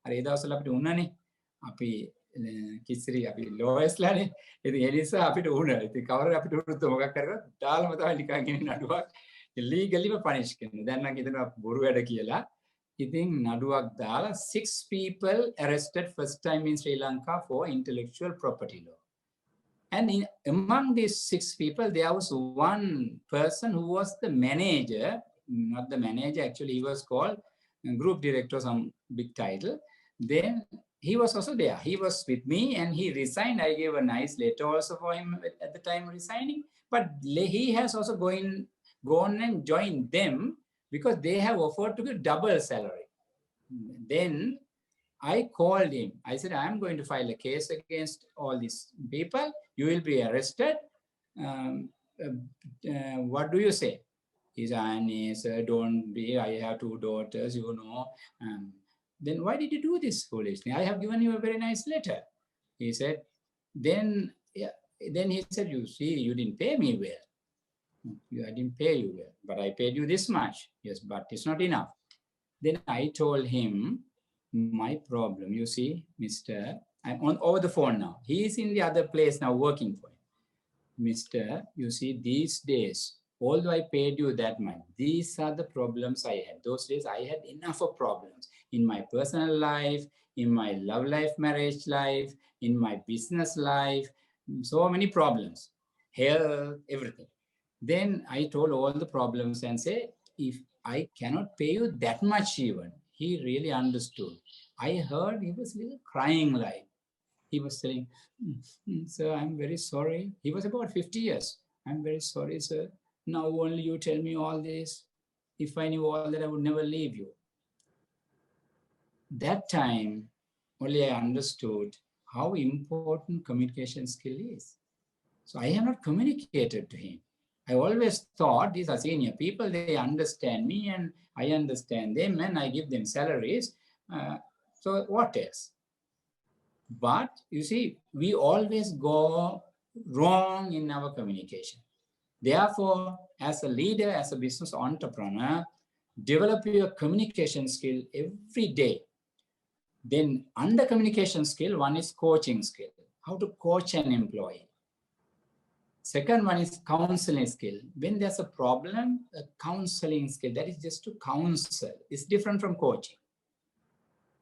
Kithsiri අපි lawyers ලානේ ඉතින් ඒ නිසා අපිට උන ඉතින් කවුරු අපිට උරුත් මොකක් කරලා තාලම තමයි නිකන් ගෙන නඩුවක් legally punish කරනවා දැන් නම් හිතනවා බොරු වැඩ කියලා ඉතින් නඩුවක් දාලා 6 people arrested first time in Sri Lanka for intellectual property law. And among these 6 people, there was one person who was the manager, not the manager, actually he was called group director, some big title. Then he was also there. He was with me and he resigned. I gave a nice letter also for him at the time resigning. But he has also gone and joined them because they have offered to give double salary. Then I called him. I said, I'm going to file a case against all these people. You will be arrested. What do you say? He said, sir, don't be. I have 2 daughters, you know. Then why did you do this foolish thing? I have given you a very nice letter. He said, then he said, you see, you didn't pay me well. I didn't pay you well, but I paid you this much. Yes, but it's not enough. Then I told him, my problem, you see, Mr. I'm over the phone now. He is in the other place now working for him. Mister, you see, these days, although I paid you that much, these are the problems I had. Those days I had enough of problems in my personal life, in my love life, marriage life, in my business life, so many problems, health, everything. Then I told all the problems and say, if I cannot pay you that much even, he really understood. I heard he was little crying like. He was saying, sir, I'm very sorry. He was about 50 years. I'm very sorry, sir. Now only you tell me all this. If I knew all that, I would never leave you. That time, only I understood how important communication skill is. So I have not communicated to him. I always thought these are senior people, they understand me and I understand them and I give them salaries. So So what else? But you see, we always go wrong in our communication. Therefore, as a leader, as a business entrepreneur, develop your communication skill every day. Then under communication skill, one is coaching skill, how to coach an employee. Second one is counseling skill. When there's a problem, a counseling skill, that is just to counsel. It's different from coaching.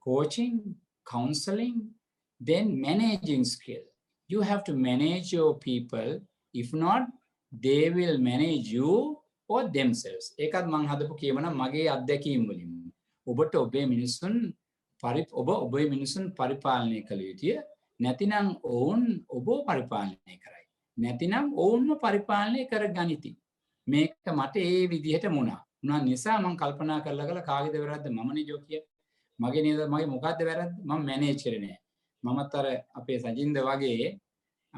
Coaching, counseling, then managing skill. You have to manage your people. If not, they will manage you or themselves. ඒකත් මං හදපු කියවන මගේ අත්දැකීම් වලින්. ඔබට ඔබේ මිනිසුන් ඔබේ මිනිසුන් පරිපාලනය කළ යුතුය. නැතිනම් ඔවුන් ඔබ පරිපාලනය කරයි. නැතිනම් ඔවුන්ම පරිපාලනය කරගනිති. මේක මට ඒ විදිහට මුණා. මුණා නිසා මං කල්පනා කරලා කාගේද වැරද්ද මමනේ ජෝකිය. මගේ නේද මගේ මොකද්ද වැරද්ද මම මැනේජ් කරේ නෑ. මමත් අර අපේ සජින්ද වගේ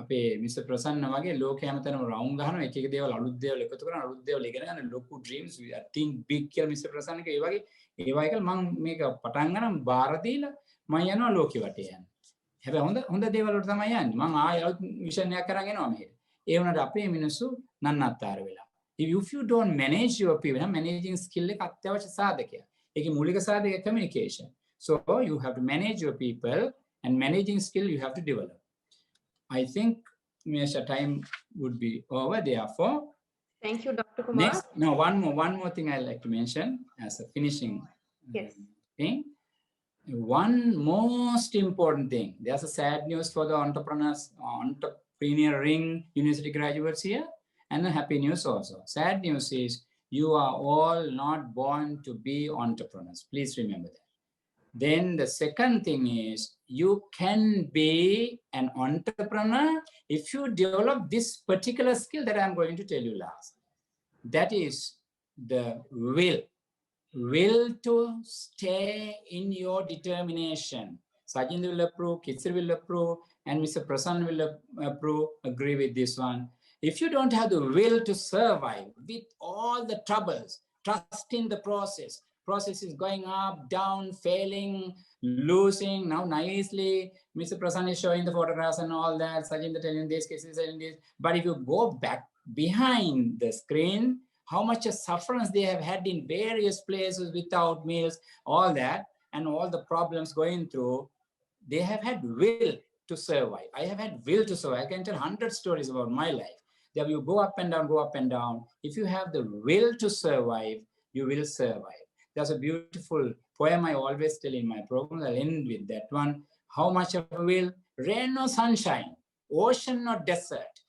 අපේ මිස්ටර් ප්‍රසන්න වගේ ලෝකේ හැමතැනම රවුම් ගහනවා එක එක දේවල් අලුත් දේවල් එකතු කරන අලුත් දේවල් ඉගෙන ගන්න ලොකු ඩ්‍රීම්ස් I think big කියලා මිස්ටර් ප්‍රසන්නක ඒ වගේ ඒවා එකල මම මේක පටන් ගන්න බාර දීලා මම යනවා ලෝකෙ වටේ යන්න. හැබැයි හොඳ දේවල් වලට තමයි යන්නේ. මම ආයෙ අලුත් මිෂන් එකක් කරන් එනවා මෙහෙට. ඒ වුණාට අපේ මිනිස්සු නන්නත්තර වෙලා. If you don't manage your people, managing skill එක අත්‍යවශ්‍ය සාධකයක්. ඒකේ මූලික සාධකය communication. So you have to manage your people and managing skill you have to develop. I think Mesha time would be over. Therefore, thank you, Dr. Kumar. Next, no, one more thing I'd like to mention as a finishing thing. One most important thing. There's a sad news for the entrepreneuring university graduates here, and a happy news also. Sad news is you are all not born to be entrepreneurs. Please remember that. Then the second thing is you can be an entrepreneur if you develop this particular skill that I'm going to tell you last. That is the will to stay in your determination. Sajin will approve, Kithsiri will approve, and Mr. Prasanna will approve, agree with this one. If you don't have the will to survive with all the troubles, trust in the process is going up, down, failing, losing. Now nicely, Mr. Prasanna is showing the photographs and all that, Sajin telling this, cases telling this. But if you go back behind the screen, how much sufferance they have had in various places without meals, all that, and all the problems going through, they have had will to survive. I have had will to survive. I can tell 100 stories about my life. That you go up and down, go up and down. If you have the will to survive, you will survive. There's a beautiful poem I always tell in my program. I'll end with that one. How much of a will? Rain or sunshine, ocean or desert,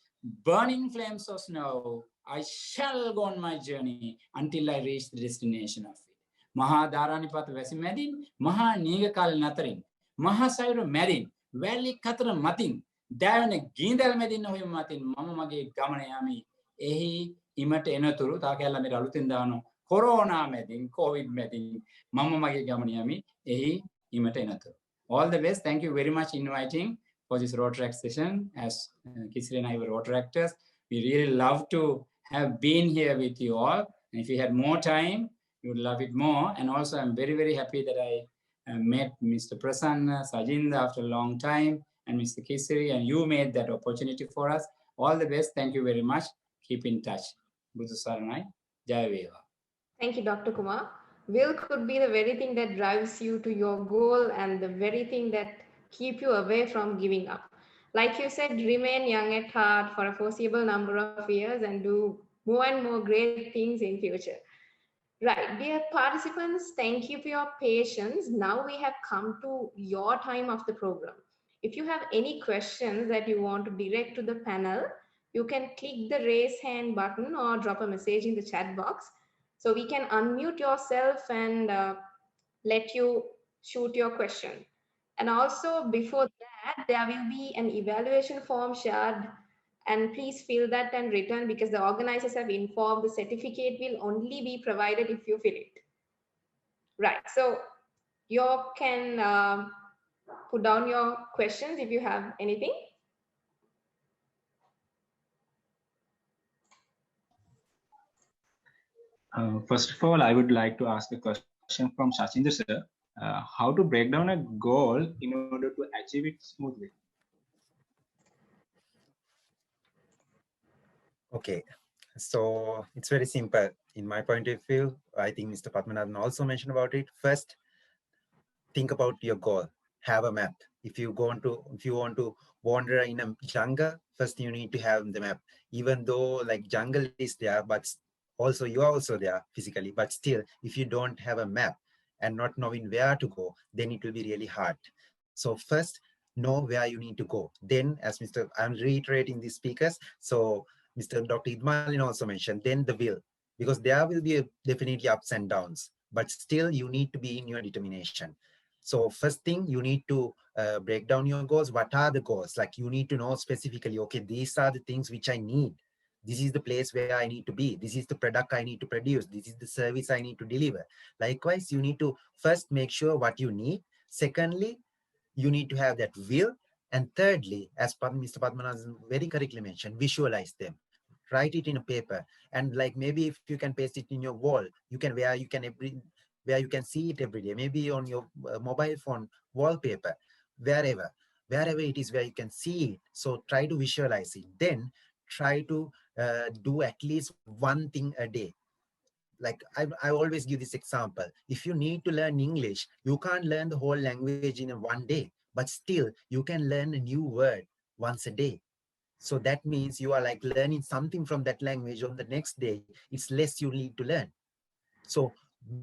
burning flames or snow, I shall go on my journey until I reach the destination of it. Maha Dharanipata Vesimedin, Maha Nigakal Natarin, Maha Sairo Medin, Valley Katra Matin, Davana Gindal Medin no Matin, Mamamagi Gamanayami, Ehi Imat Enaturu, Takala Miralutindano, Corona Medin, COVID Medin, Mamamagi Gamanayami, Ehi Imat Enaturu. All the best. Thank you very much inviting for this Rotaract session. As Kithsiri and I were Rotaractors, we really love to have been here with you all. And if you had more time, you would love it more. And also, I'm very, very happy that I met Mr. Prasanna, Sajinda after a long time, and Mr. Kithsiri, and you made that opportunity for us. All the best. Thank you very much. Keep in touch. Buddha Saranai. Jai Veva. Thank you, Dr. Kumar. Will could be the very thing that drives you to your goal and the very thing that keep you away from giving up. Like you said, remain young at heart for a foreseeable number of years and do more and more great things in future. Right, dear participants, thank you for your patience. Now we have come to your time of the program. If you have any questions that you want to direct to the panel, you can click the raise hand button or drop a message in the chat box. So we can unmute yourself and let you shoot your question. And also before that, there will be an evaluation form shared, and please fill that and return because the organizers have informed the certificate will only be provided if you fill it. Right, so you can put down your questions if you have anything. First of all, I would like to ask a question from Sachin sir. how to break down a goal in order to achieve it smoothly. Okay, so it's very simple. In my point of view, I think Mr. Padmanadan also mentioned about it. First, think about your goal. Have a map. If you want to wander in a jungle, first you need to have the map. Even though like jungle is there, but also you are also there physically. But still, if you don't have a map and not knowing where to go, then it will be really hard. So first, know where you need to go. Then, as I'm reiterating these speakers. So Mr. Dr. Iddamallena also mentioned, then the will, because there will be definitely ups and downs, but still you need to be in your determination. So first thing, you need to break down your goals. What are the goals? Like you need to know specifically, okay, these are the things which I need. This is the place where I need to be. This is the product I need to produce. This is the service I need to deliver. Likewise, you need to first make sure what you need. Secondly, you need to have that will. And thirdly, as Mr. Padmanadan very correctly mentioned, visualize them. Write it in a paper. And like maybe if you can paste it in your wall, where you can see it every day, maybe on your mobile phone wallpaper, wherever it is where you can see it. So try to visualize it. Then try to do at least one thing a day. Like I always give this example. If you need to learn English, you can't learn the whole language in one day, but still you can learn a new word once a day. So that means you are like learning something from that language. On the next day, it's less you need to learn. So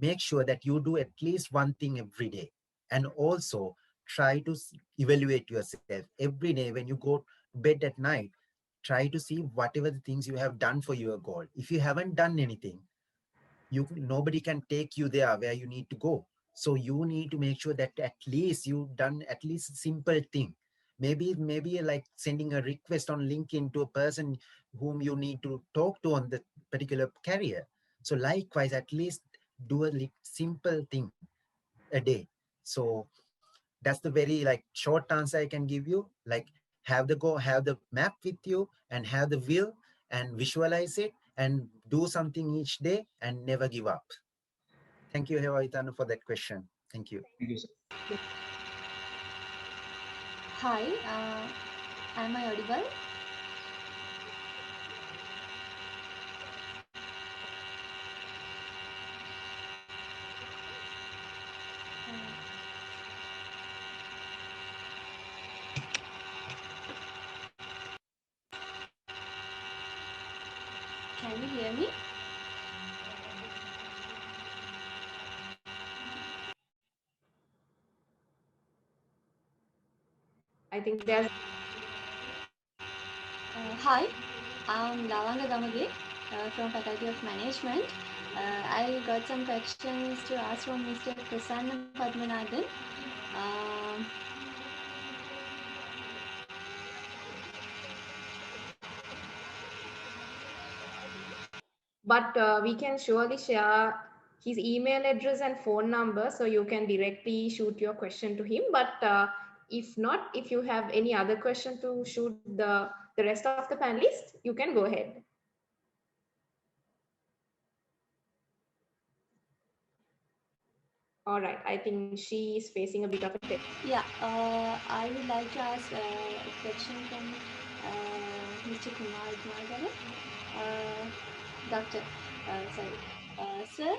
make sure that you do at least one thing every day. And also try to evaluate yourself every day when you go to bed at night. Try to see whatever the things you have done for your goal. If you haven't done anything, nobody can take you there where you need to go. So you need to make sure that at least you've done at least a simple thing. Maybe like sending a request on LinkedIn to a person whom you need to talk to on the particular career. So likewise, at least do a simple thing a day. So that's the very like short answer I can give you. Like have the map with you and have the will and visualize it and do something each day and never give up. Thank you, Hewaitana, for that question. Thank you. Thank you, sir. Hi, am I audible? Can you hear me? I think there's. Hi, I'm Lavanga Damage from Faculty of Management. I got some questions to ask from Mr. Prasanna Padmanadan. But we can surely share his email address and phone number so you can directly shoot your question to him. But if not, if you have any other question to shoot the rest of the panelists, you can go ahead. All right, I think she is facing a bit of a test. Yeah, I would like to ask a question from Mr. Kuma Iddamallena. Doctor, sir,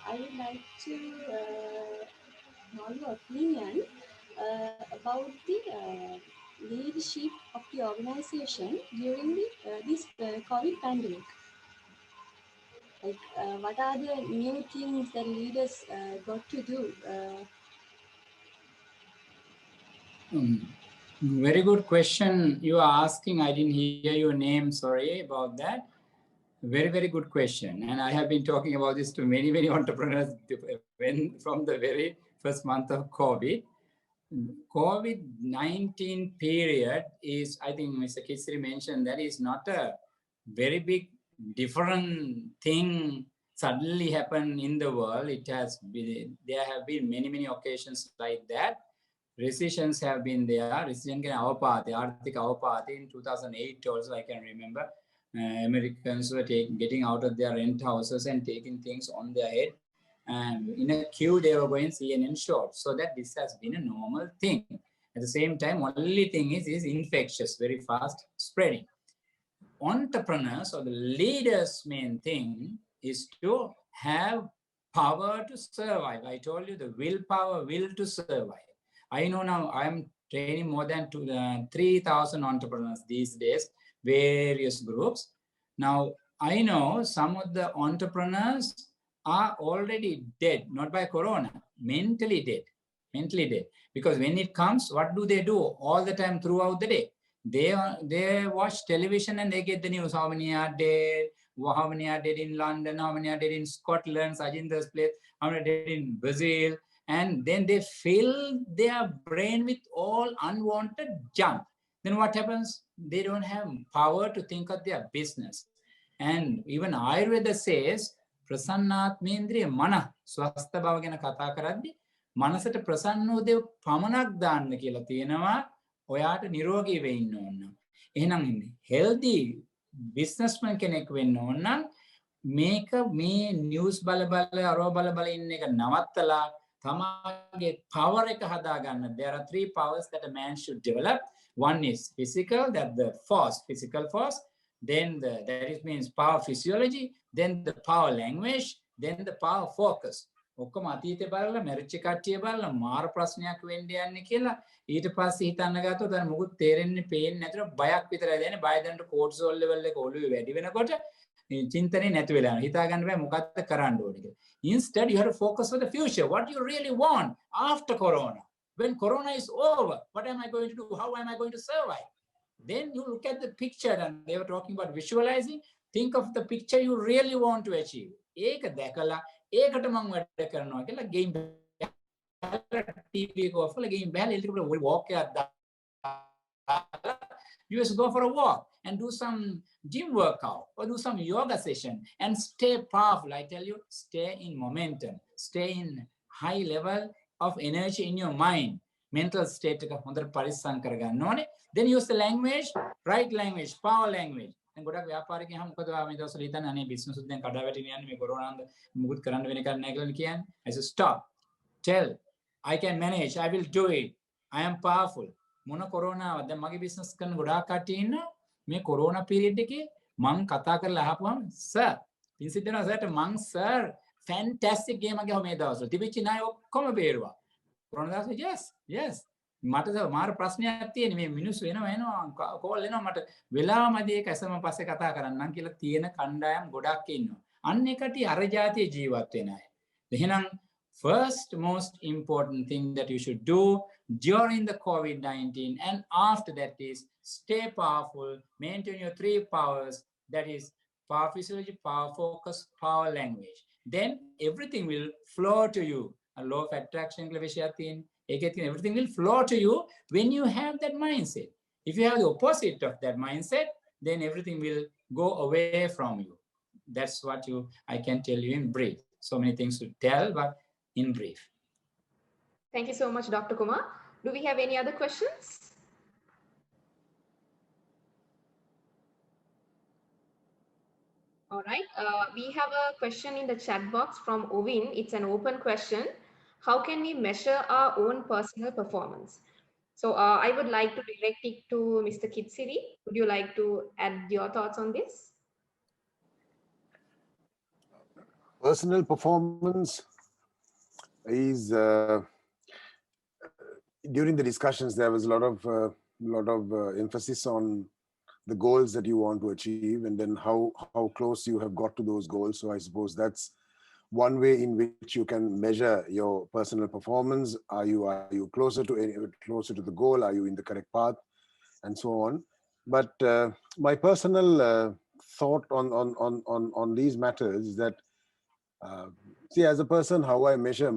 I would like to know your opinion about the leadership of the organization during this COVID pandemic. Like, what are the new things that leaders got to do? Very good question you are asking. I didn't hear your name. Sorry about that. Very, very good question. And I have been talking about this to many, many entrepreneurs from the very first month of COVID. COVID-19 period is, I think Mr. Kithsiri mentioned, that is not a very big different thing suddenly happened in the world. It has been, there have been many, many occasions like that. Recessions have been there. Recession can avapati, Arthik avapati in 2008 also, I can remember. Americans were getting out of their rent houses and taking things on their head. in a queue, they were going CNN short. So that this has been a normal thing. At the same time, only thing is infectious, very fast spreading. Entrepreneurs or the leaders' main thing is to have power to survive. I told you the willpower, will to survive. I know now I'm training more than 3,000 entrepreneurs these days, various groups. Now, I know some of the entrepreneurs are already dead, not by corona, mentally dead. Because when it comes, what do all the time throughout the day? They watch television and they get the news. How many are dead? How many are dead in London? How many are dead in Scotland, Sajinder's place? How many are dead in Brazil? And then they fill their brain with all unwanted junk. Then what happens? They don't have power to think of their business. And even Ayurveda says, Prasannatmendriya mana swastha bhava gena katha karaddi manasata prasanno dev pamanak danna කියලා තියෙනවා. ඔයාට නිරෝගී වෙන්න ඕන. එහෙනම් healthy businessman කෙනෙක් වෙන්න ඕන නම් මේක මේ news බල අරව බල ඉන්න එක නවත්තලා තමගේ power එක හදාගන්න. There are 3 powers that a man should develop. One is physical, that the force, physical force. Then that means power physiology. Then the power language. Then the power focus. ඔක්කොම අතීතේ බලලා මැරිච්ච කට්ටිය බලලා මාර ප්‍රශ්නයක් වෙන්න යන්නේ කියලා ඊට පස්සේ හිතන්න ගත්තොත් අර මොකුත් තේරෙන්නේ පේන්නේ නැතුව බයක් විතරයි දැනෙන්නේ. බය දැනට කෝර්ටිසෝල් ලෙවල් එක ඔළුවේ වැඩි වෙනකොට චින්තනේ නැති වෙලා යනවා. හිතා ගන්න බෑ මොකක්ද කරන්න ඕනේ කියලා. Instead, you have to focus for the future. What you really want after corona. When corona is over, what am I going to do? How am I going to survive? Then you look at the picture, and they were talking about visualizing. Think of the picture you really want to achieve. ඒක දැකලා ඒකට මම වැඩ කරනවා කියලා game TV එක of කරලා game බෑලා එළියට walk එකක් දාලා you just go for a walk and do some gym workout or do some yoga session and stay powerful. I tell you, stay in momentum, stay in high level of energy in your mind. Mental state එක හොඳට පරිස්සම් කරගන්න ඕනේ. Then use the language, right language, power language. And ගොඩක් ව්‍යාපාරිකයන් මොකද මේ දවස්වල හිතන්නේ අනේ බිස්නස් උත් දැන් කඩා වැටෙන යන්නේ මේ කොරෝනාන්ද මුකුත් කරන්න වෙන එකක් නැහැ කියලා කියන්නේ. I said stop. Tell, I can manage, I will do it. I am powerful. මොන කොරෝනාවද දැන් මගේ බිස්නස් කරන ගොඩාක් කට්ටිය ඉන්නවා. මේ කොරෝනා පීරියඩ් එකේ මං කතා කරලා අහපුවම සර් පින්සිත් දෙනවා සර්ට මං සර් fantastic game එකක් මේ දවස්වල තිබිච්ච ණය ඔක්කොම බේරුවා. කොරෝනා දවස්වල yes මට මාර ප්‍රශ්නයක් තියෙන මේ මිනිස්සු එනවා කෝල් එනවා මට වෙලාවමදී ඒක ඇසම පස්සේ කතා කරන්නම් කියලා තියෙන කණ්ඩායම් ගොඩක් ඉන්නවා. අන්න ඒකට අර જાතිය ජීවත් වෙන අය. එහෙනම් first most important thing that you should do during the COVID-19 and after that is stay powerful, maintain your 3 powers, that is power physiology, power focus, power language. Then everything will flow to you. A law of attraction everything will flow to you when you have that mindset. If you have the opposite of that mindset, then everything will go away from you. That's what I can tell you in brief. So many things to tell, but in brief. Thank you so much, Dr. Kumar. Do we have any other questions? All right. We have a question in the chat box from Ovin. It's an open question. How can we measure our own personal performance? So I would like to direct it to Mr. Kithsiri. Would you like to add your thoughts on this? Personal performance is during the discussions there was a lot of emphasis on the goals that you want to achieve and then how close you have got to those goals. So I suppose that's one way in which you can measure your personal performance. Are you closer to the goal? Are you in the correct path, and so on? But my personal thought on these matters is that see, as a person, how I measure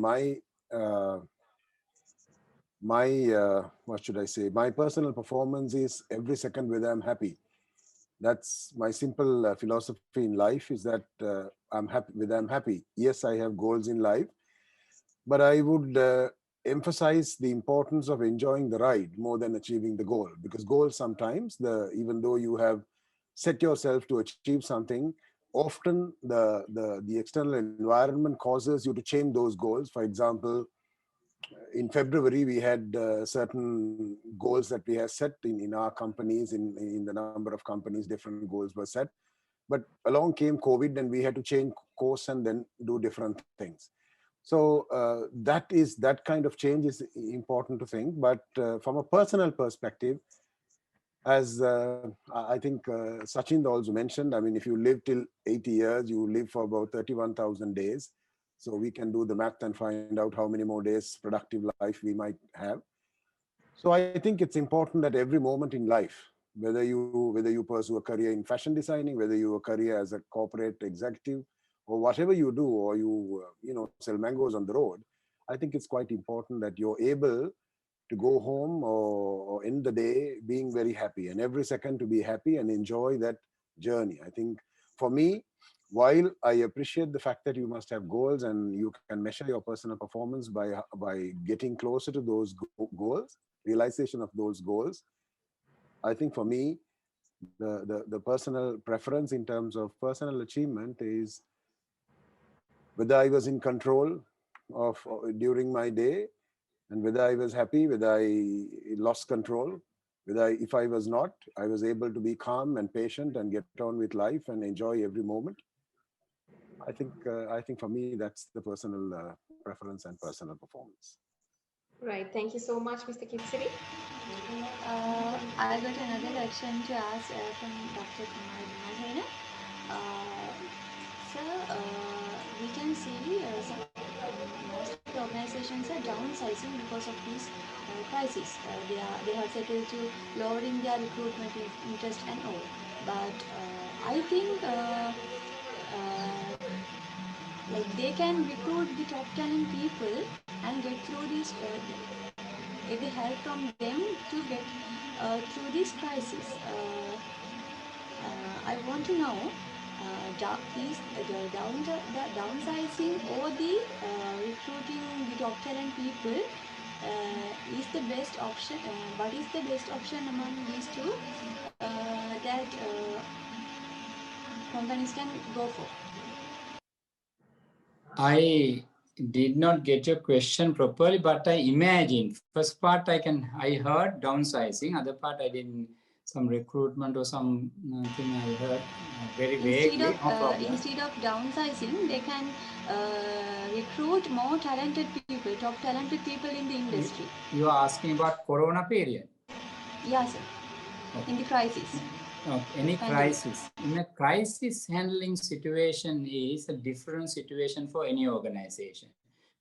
what should I say? My personal performance is every second whether I'm happy. That's my simple philosophy in life, is that I'm happy whether I'm happy. Yes, I have goals in life, but I would emphasize the importance of enjoying the ride more than achieving the goal, because goals sometimes, even though you have set yourself to achieve something, often the external environment causes you to change those goals. For example, in February, we had certain goals that we have set in our companies, in the number of companies, different goals were set. But along came COVID and we had to change course and then do different things. So that kind of change is important to think. But from a personal perspective, as I think Sachin also mentioned, I mean, if you live till 80 years, you live for about 31,000 days. So we can do the math and find out how many more days productive life we might have. So I think it's important that every moment in life, whether you pursue a career in fashion designing, whether you a career as a corporate executive, or whatever you do, or you sell mangoes on the road, I think it's quite important that you're able to go home or end the day being very happy, and every second to be happy and enjoy that journey. I think for me, while I appreciate the fact that you must have goals and you can measure your personal performance by getting closer to those goals, realization of those goals, I think for me, the personal preference in terms of personal achievement is whether I was in control of during my day, and whether I was happy, whether I lost control, if I was not, I was able to be calm and patient and get on with life and enjoy every moment. I think for me, that's the personal preference and personal performance. Right. Thank you so much, Mr. Kithsiri. I got another question to ask from Dr. Kuma Iddamallena. Sir, we can see most of the organizations are downsizing because of this crisis. They have settled to lowering their recruitment interest and all. But I think like they can recruit the top talent people and get through this. Get the help from them to get through this crisis. I want to know, is the downsizing or the recruiting the top talent people is the best option? What is the best option among these two that companies can go for? I did not get your question properly, but I imagine first part I heard downsizing, other part I didn't. Some recruitment or some thing I heard very vaguely. Instead of downsizing, they can recruit more talented people, top talented people in the industry. You are asking about Corona period? Yes, sir. Okay. In the crisis. Okay. Any crisis. In a crisis handling situation is a different situation for any organization.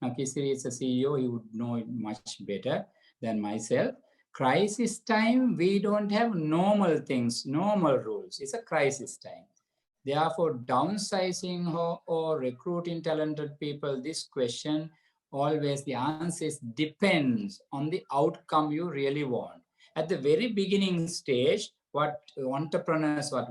Now, Kithsiri is a CEO, he would know it much better than myself. Crisis time, we don't have normal things, normal rules. It's a crisis time. Therefore, downsizing or recruiting talented people, this question, always the answer is depends on the outcome you really want. At the very beginning stage, what entrepreneurs, what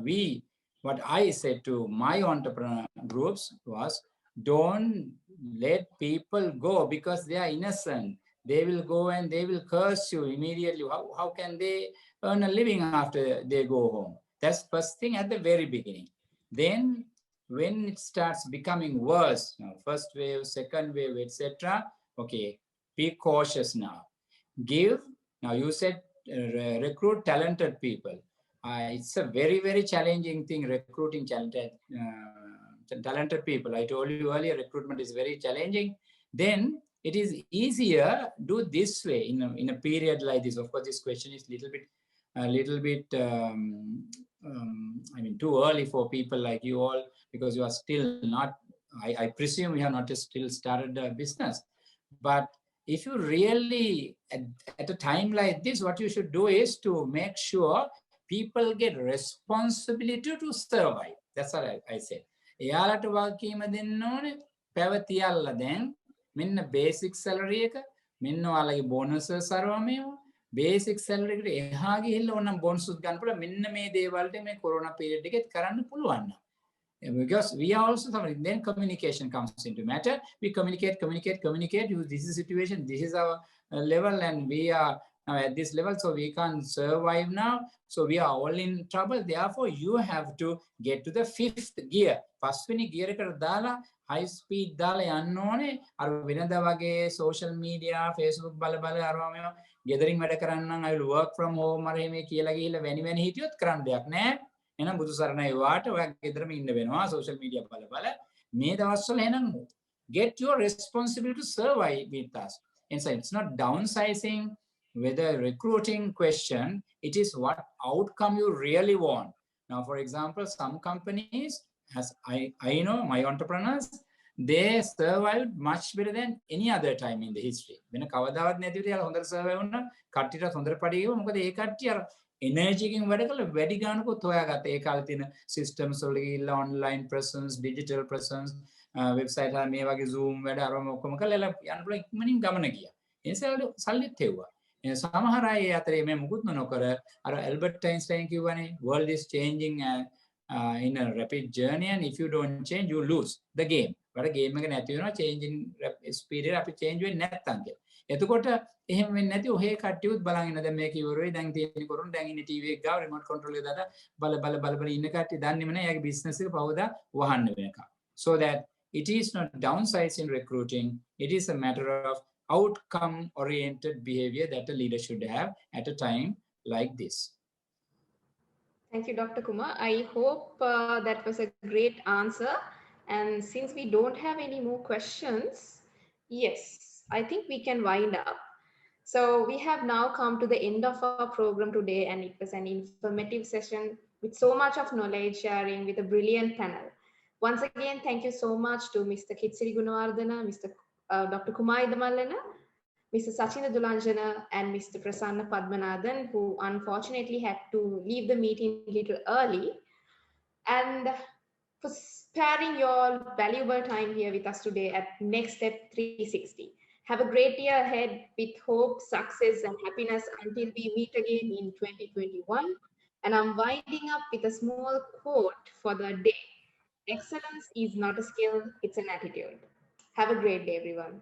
I said to my entrepreneur groups was, don't let people go because they are innocent. They will go and they will curse you immediately. How can they earn a living after they go home? That's first thing at the very beginning. Then when it starts becoming worse, first wave, second wave, etc., okay, be cautious now. Now you said recruit talented people. It's a very, very challenging thing, recruiting talented people. I told you earlier, recruitment is very challenging. Then it is easier do this way in a period like this. Of course, this question is a little bit I mean, too early for people like you all, because you are still not, I presume you have not still started a business. But if you really, at a time like this, what you should do is to make sure people get responsibility to survive. That's what I said. එයාලට වගකීම දෙන්න ඕනේ පැවතියල්ලා දැන් මෙන්න basic salary එක මෙන්න ඔයාලගේ බෝනසස් අරවා මේවා බේසික් සැලරි එකට එහා ගිහිල්ලා ඕනම් බෝනසුත් ගන්න පුළුවන් මෙන්න මේ දේවල්ට මේ කොරෝනා පීරියඩ් එකේත් කරන්න පුළුවන්. Because we are also something, then communication comes into matter. We communicate. This is the situation, this is our level, and we are now at this level, so we can't survive now. So we are all in trouble. Therefore, you have to get to the 5th gear. Paswini gear ekata dala high speed dala yanna one. Ar wenada wage social media, Facebook bala arwa me gathering වැඩ කරන්න I will work from home අර එහෙම කියලා ගිහිල්ලා වැනි හිටියොත් කරන්න දෙයක් නැහැ. එහෙනම් බුදු සරණයි වාට ඔයා ගෙදරම ඉන්න වෙනවා social media බල මේ දවස්වල එහෙනම් get your responsibility to survive with us. And so it's not downsizing whether recruiting question, it is what outcome you really want. Now, for example, some companies, as I know my entrepreneurs, they survived much better than any other time in the history. When a kavadavat නැති විදිහට හොඳට survive වුණා, කට්ටියට හොඳට පඩි ගිහුවා. මොකද ඒ කට්ටිය අර energy එකෙන් වැඩ කළා වැඩි ගානකුත් හොයාගත්තා. ඒ කාලේ තියෙන systems වල ගිහිල්ලා online presence, digital presence, website එක මේ වගේ zoom වැඩ අරම ඔක්කොම කරලා යන්න පුළුවන් ඉක්මනින් ගමන ගියා. ඒ නිසා සල්ලිත් හෙව්වා. සමහර අය අතරේ මේ මුකුත් නොකර අර ඇල්බර්ට් අයින්ස්ටයින් කිව්වනේ world is changing in a rapid journey and if you don't change you lose the game. වල ගේම් එක නැති වෙනවා changing speed එක අපි change වෙන්නේ නැත්තම් කියලා. එතකොට එහෙම වෙන්නේ නැති ඔහේ කට්ටියුත් බලන් ඉන්න දැන් මේක ඉවරයි දැන් තියෙන්නේ කරුණ දැන් ඉන්නේ TV එක ගාව remote control එක දාලා බල ඉන්න කට්ටිය දන්නේම නැහැ යාගේ business එක පවදා වහන්න වෙනකම්. So that it is not downsize in recruiting, it is a matter of outcome oriented behavior that a leader should have at a time like this. Thank you, Dr. Kuma. I hope that was a great answer. And since we don't have any more questions, yes, I think we can wind up. So we have now come to the end of our program today, and it was an informative session with so much of knowledge sharing with a brilliant panel. Once again, thank you so much to Mr. Kithsiri Gunawardhana, Dr. Kuma Iddamallena, Mr. Sachin Dulanjana, and Mr. Prasanna Padmanadan, who unfortunately had to leave the meeting a little early, and for sparing your valuable time here with us today at NextStep 360. Have a great year ahead with hope, success, and happiness until we meet again in 2021. And I'm winding up with a small quote for the day. Excellence is not a skill, it's an attitude. Have a great day, everyone.